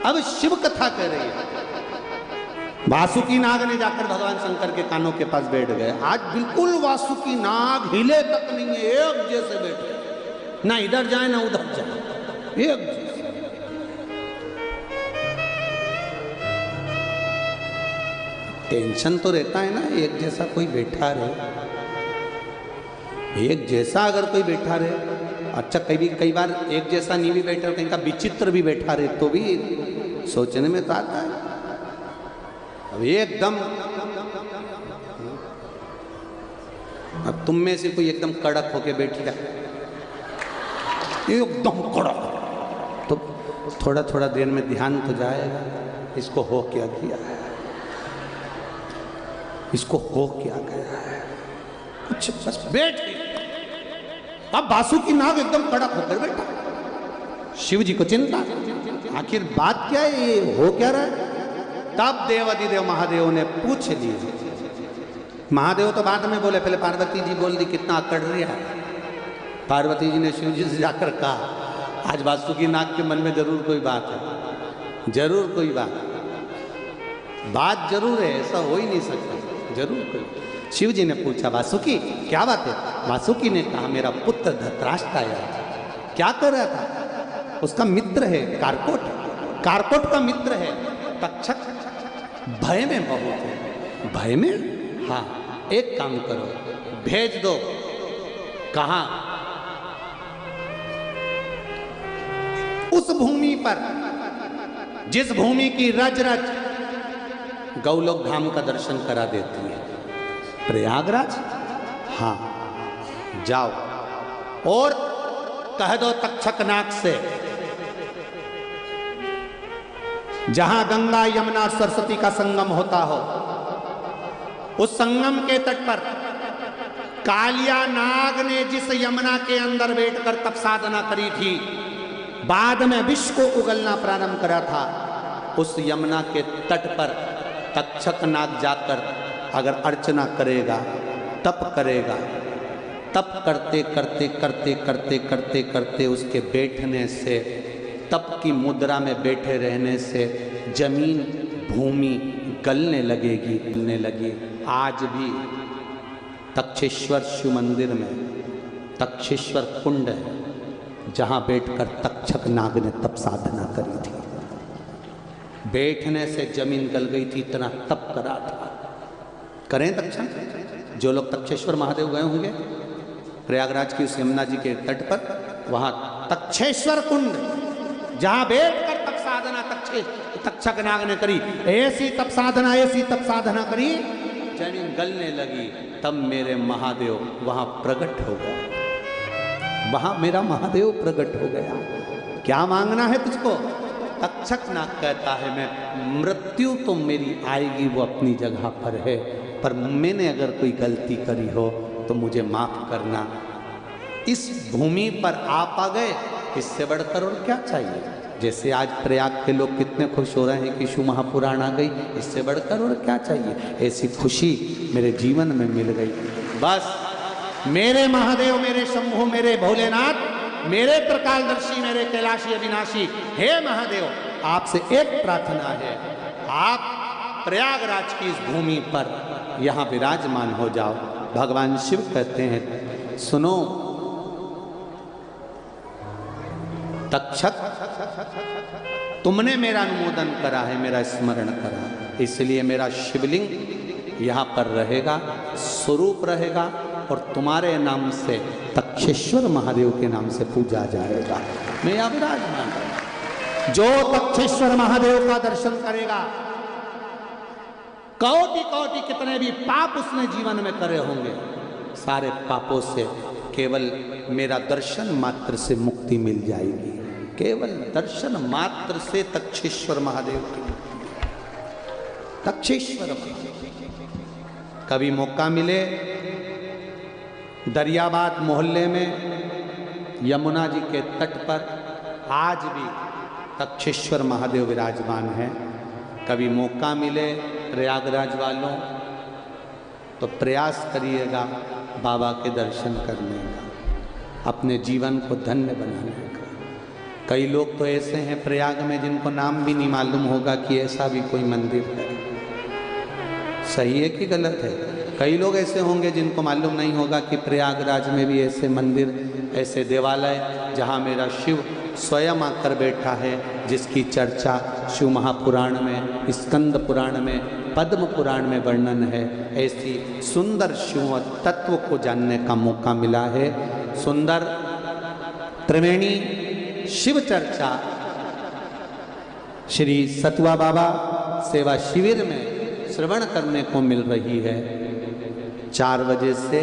अब शिव कथा कर रही है, वासुकी नाग ने जाकर भगवान शंकर के कानों के पास बैठ गए। आज बिल्कुल वासुकी नाग हिले तक नहीं है, एक जैसे बैठे, ना इधर जाए ना उधर जाए, एक जैसे। टेंशन तो रहता है ना, एक जैसा कोई बैठा रहे, एक जैसा अगर कोई बैठा रहे। अच्छा कई बार एक जैसा नहीं भी बैठे, कहीं का विचित्र भी बैठा रहे तो भी सोचने में तो आता है। अब एकदम, अब तुम में से कोई एकदम कड़क होके बैठ जाए, एकदम कड़क, तो थोड़ा थोड़ा देर में ध्यान तो जाएगा, इसको हो क्या किया है, इसको हो क्या गया है, कुछ बस बैठ गई। अब बासुकी नाग एकदम कड़क होकर बैठा। शिव जी को चिंता, आखिर बात क्या है, ये हो क्या रहा है। तब देवाधिदेव महादेव ने पूछ लिया। महादेव तो बाद में बोले, पहले पार्वती जी बोल दी कितना अकड़ रहा है। पार्वती जी ने शिव जी से जाकर कहा, आज वासुकी नाग के मन में जरूर कोई बात है, जरूर कोई बात जरूर है, ऐसा हो ही नहीं सकता, जरूर कोई। शिव जी ने पूछा, वासुकी क्या बात है। वासुकी ने कहा, मेरा पुत्र धृतराष्ट्र आया, क्या कर रहा था। उसका मित्र है कारकोट, कारकोट का मित्र है तक्षक, भय में बहुत है। भय में, हाँ एक काम करो, भेज दो। कहा, उस भूमि पर जिस भूमि की रज रज गौलोक धाम का दर्शन करा देती है, प्रयागराज। हाँ जाओ और कह दो तक्षक नाग से, जहां गंगा यमुना और सरस्वती का संगम होता हो, उस संगम के तट पर कालिया नाग ने जिस यमुना के अंदर बैठकर तप साधना करी थी, बाद में विष को उगलना प्रारंभ करा था, उस यमुना के तट पर तक्षक नाग जाकर अगर अर्चना करेगा, तप करेगा, तप करते करते करते करते करते करते उसके बैठने से, तप की मुद्रा में बैठे रहने से जमीन भूमि गलने लगेगी, गलने लगी। आज भी तक्षेश्वर शिव मंदिर में तक्षेश्वर कुंड है, जहाँ बैठकर तक्षक नाग ने तप साधना करी थी। बैठने से जमीन गल गई थी, इतना तप करा था। करें तक्षक, जो लोग तक्षेश्वर महादेव गए होंगे, प्रयागराज की उस यमुना जी के तट पर, वहां तक्षेश्वर कुंड, जहां बैठकर तप साधना तक्षक नाग ने करी, ऐसी तप साधना करी, जमीन गलने लगी। तब मेरे महादेव वहां प्रकट हो गया, वहां मेरा महादेव प्रकट हो गया। क्या मांगना है तुझको। तक्षक नाग कहता है, मैं मृत्यु तो मेरी आएगी, वो अपनी जगह पर है, पर मैंने अगर कोई गलती करी हो तो मुझे माफ करना। इस भूमि पर आप आ गए, इससे बढ़कर और क्या चाहिए। जैसे आज प्रयाग के लोग कितने खुश हो रहे हैं कि शिव महापुराण आ गई, इससे बढ़कर और क्या चाहिए। ऐसी खुशी मेरे जीवन में मिल गई। बस मेरे महादेव, मेरे शंभु, मेरे भोलेनाथ, मेरे त्रिकालदर्शी, मेरे कैलाशी अविनाशी, हे महादेव, आपसे एक प्रार्थना है, आप प्रयागराज की इस भूमि पर यहाँ विराजमान हो जाओ। भगवान शिव कहते हैं, सुनो तक्षक, तुमने मेरा अनुमोदन करा है, मेरा स्मरण करा, इसलिए मेरा शिवलिंग यहाँ पर रहेगा, स्वरूप रहेगा, और तुम्हारे नाम से तक्षेश्वर महादेव के नाम से पूजा जाएगा। मैं यहाँ विराजमान हूं। जो तक्षेश्वर महादेव का दर्शन करेगा, कोटि कोटि कितने भी पाप उसने जीवन में करे होंगे, सारे पापों से केवल मेरा दर्शन मात्र से मुक्ति मिल जाएगी। केवल दर्शन मात्र से तक्षेश्वर महादेव की, तक्षेश्वर महादेव। कभी मौका मिले, दरियाबाद मोहल्ले में यमुना जी के तट पर आज भी तक्षेश्वर महादेव विराजमान है। कभी मौका मिले प्रयागराज वालों तो प्रयास करिएगा बाबा के दर्शन करने का, अपने जीवन को धन्य बनाने का। कई लोग तो ऐसे हैं प्रयाग में जिनको नाम भी नहीं मालूम होगा कि ऐसा भी कोई मंदिर है। सही है कि गलत है। कई लोग ऐसे होंगे जिनको मालूम नहीं होगा कि प्रयागराज में भी ऐसे मंदिर, ऐसे देवालय जहाँ मेरा शिव स्वयं आकर बैठा है, जिसकी चर्चा शिव महापुराण में, स्कंद पुराण में, पद्म पुराण में वर्णन है। ऐसी सुंदर शिव तत्व को जानने का मौका मिला है। सुंदर त्रिवेणी शिव चर्चा श्री सतुआ बाबा सेवा शिविर में श्रवण करने को मिल रही है। 4 बजे से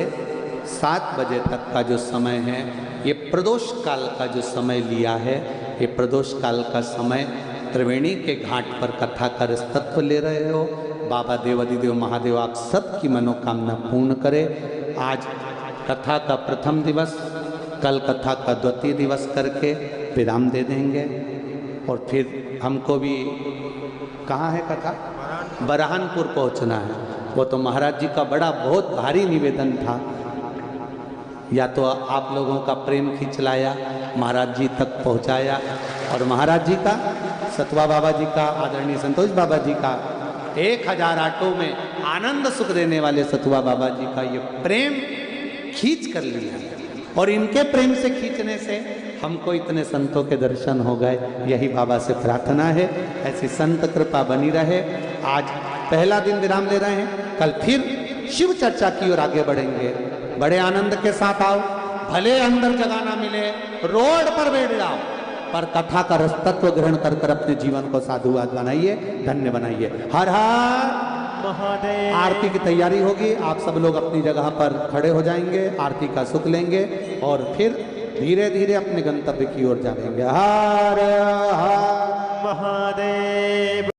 7 बजे तक का जो समय है, ये प्रदोष काल का जो समय लिया है, ये प्रदोष काल का समय त्रिवेणी के घाट पर कथा का रसतत्व ले रहे हो। बाबा देवाधिदेव महादेव आप सबकी मनोकामना पूर्ण करे। आज कथा का प्रथम दिवस, कल कथा का द्वितीय दिवस करके विराम दे देंगे और फिर हमको भी कहाँ है कथा, बरहानपुर पहुँचना है। वो तो महाराज जी का बड़ा बहुत भारी निवेदन था, या तो आप लोगों का प्रेम खींच लाया, महाराज जी तक पहुँचाया, और महाराज जी का, सतवा बाबा जी का, आदरणीय संतोष बाबा जी का 1000 ऑटो में आनंद सुख देने वाले सतुआ बाबा जी का ये प्रेम खींच कर लिया, और इनके प्रेम से खींचने से हमको इतने संतों के दर्शन हो गए। यही बाबा से प्रार्थना है, ऐसी संत कृपा बनी रहे। आज पहला दिन विराम ले रहे हैं, कल फिर शिव चर्चा की ओर आगे बढ़ेंगे। बड़े आनंद के साथ आओ, भले अंदर जगह ना मिले, रोड पर बैठ जाओ, पर कथा का रसतत्व ग्रहण कर कर अपने जीवन को साधुवाद बनाइए, धन्य बनाइए। हर हर महादेव। आरती की तैयारी होगी, आप सब लोग अपनी जगह पर खड़े हो जाएंगे, आरती का सुख लेंगे और फिर धीरे धीरे अपने गंतव्य की ओर जाएंगे। हर हर महादेव।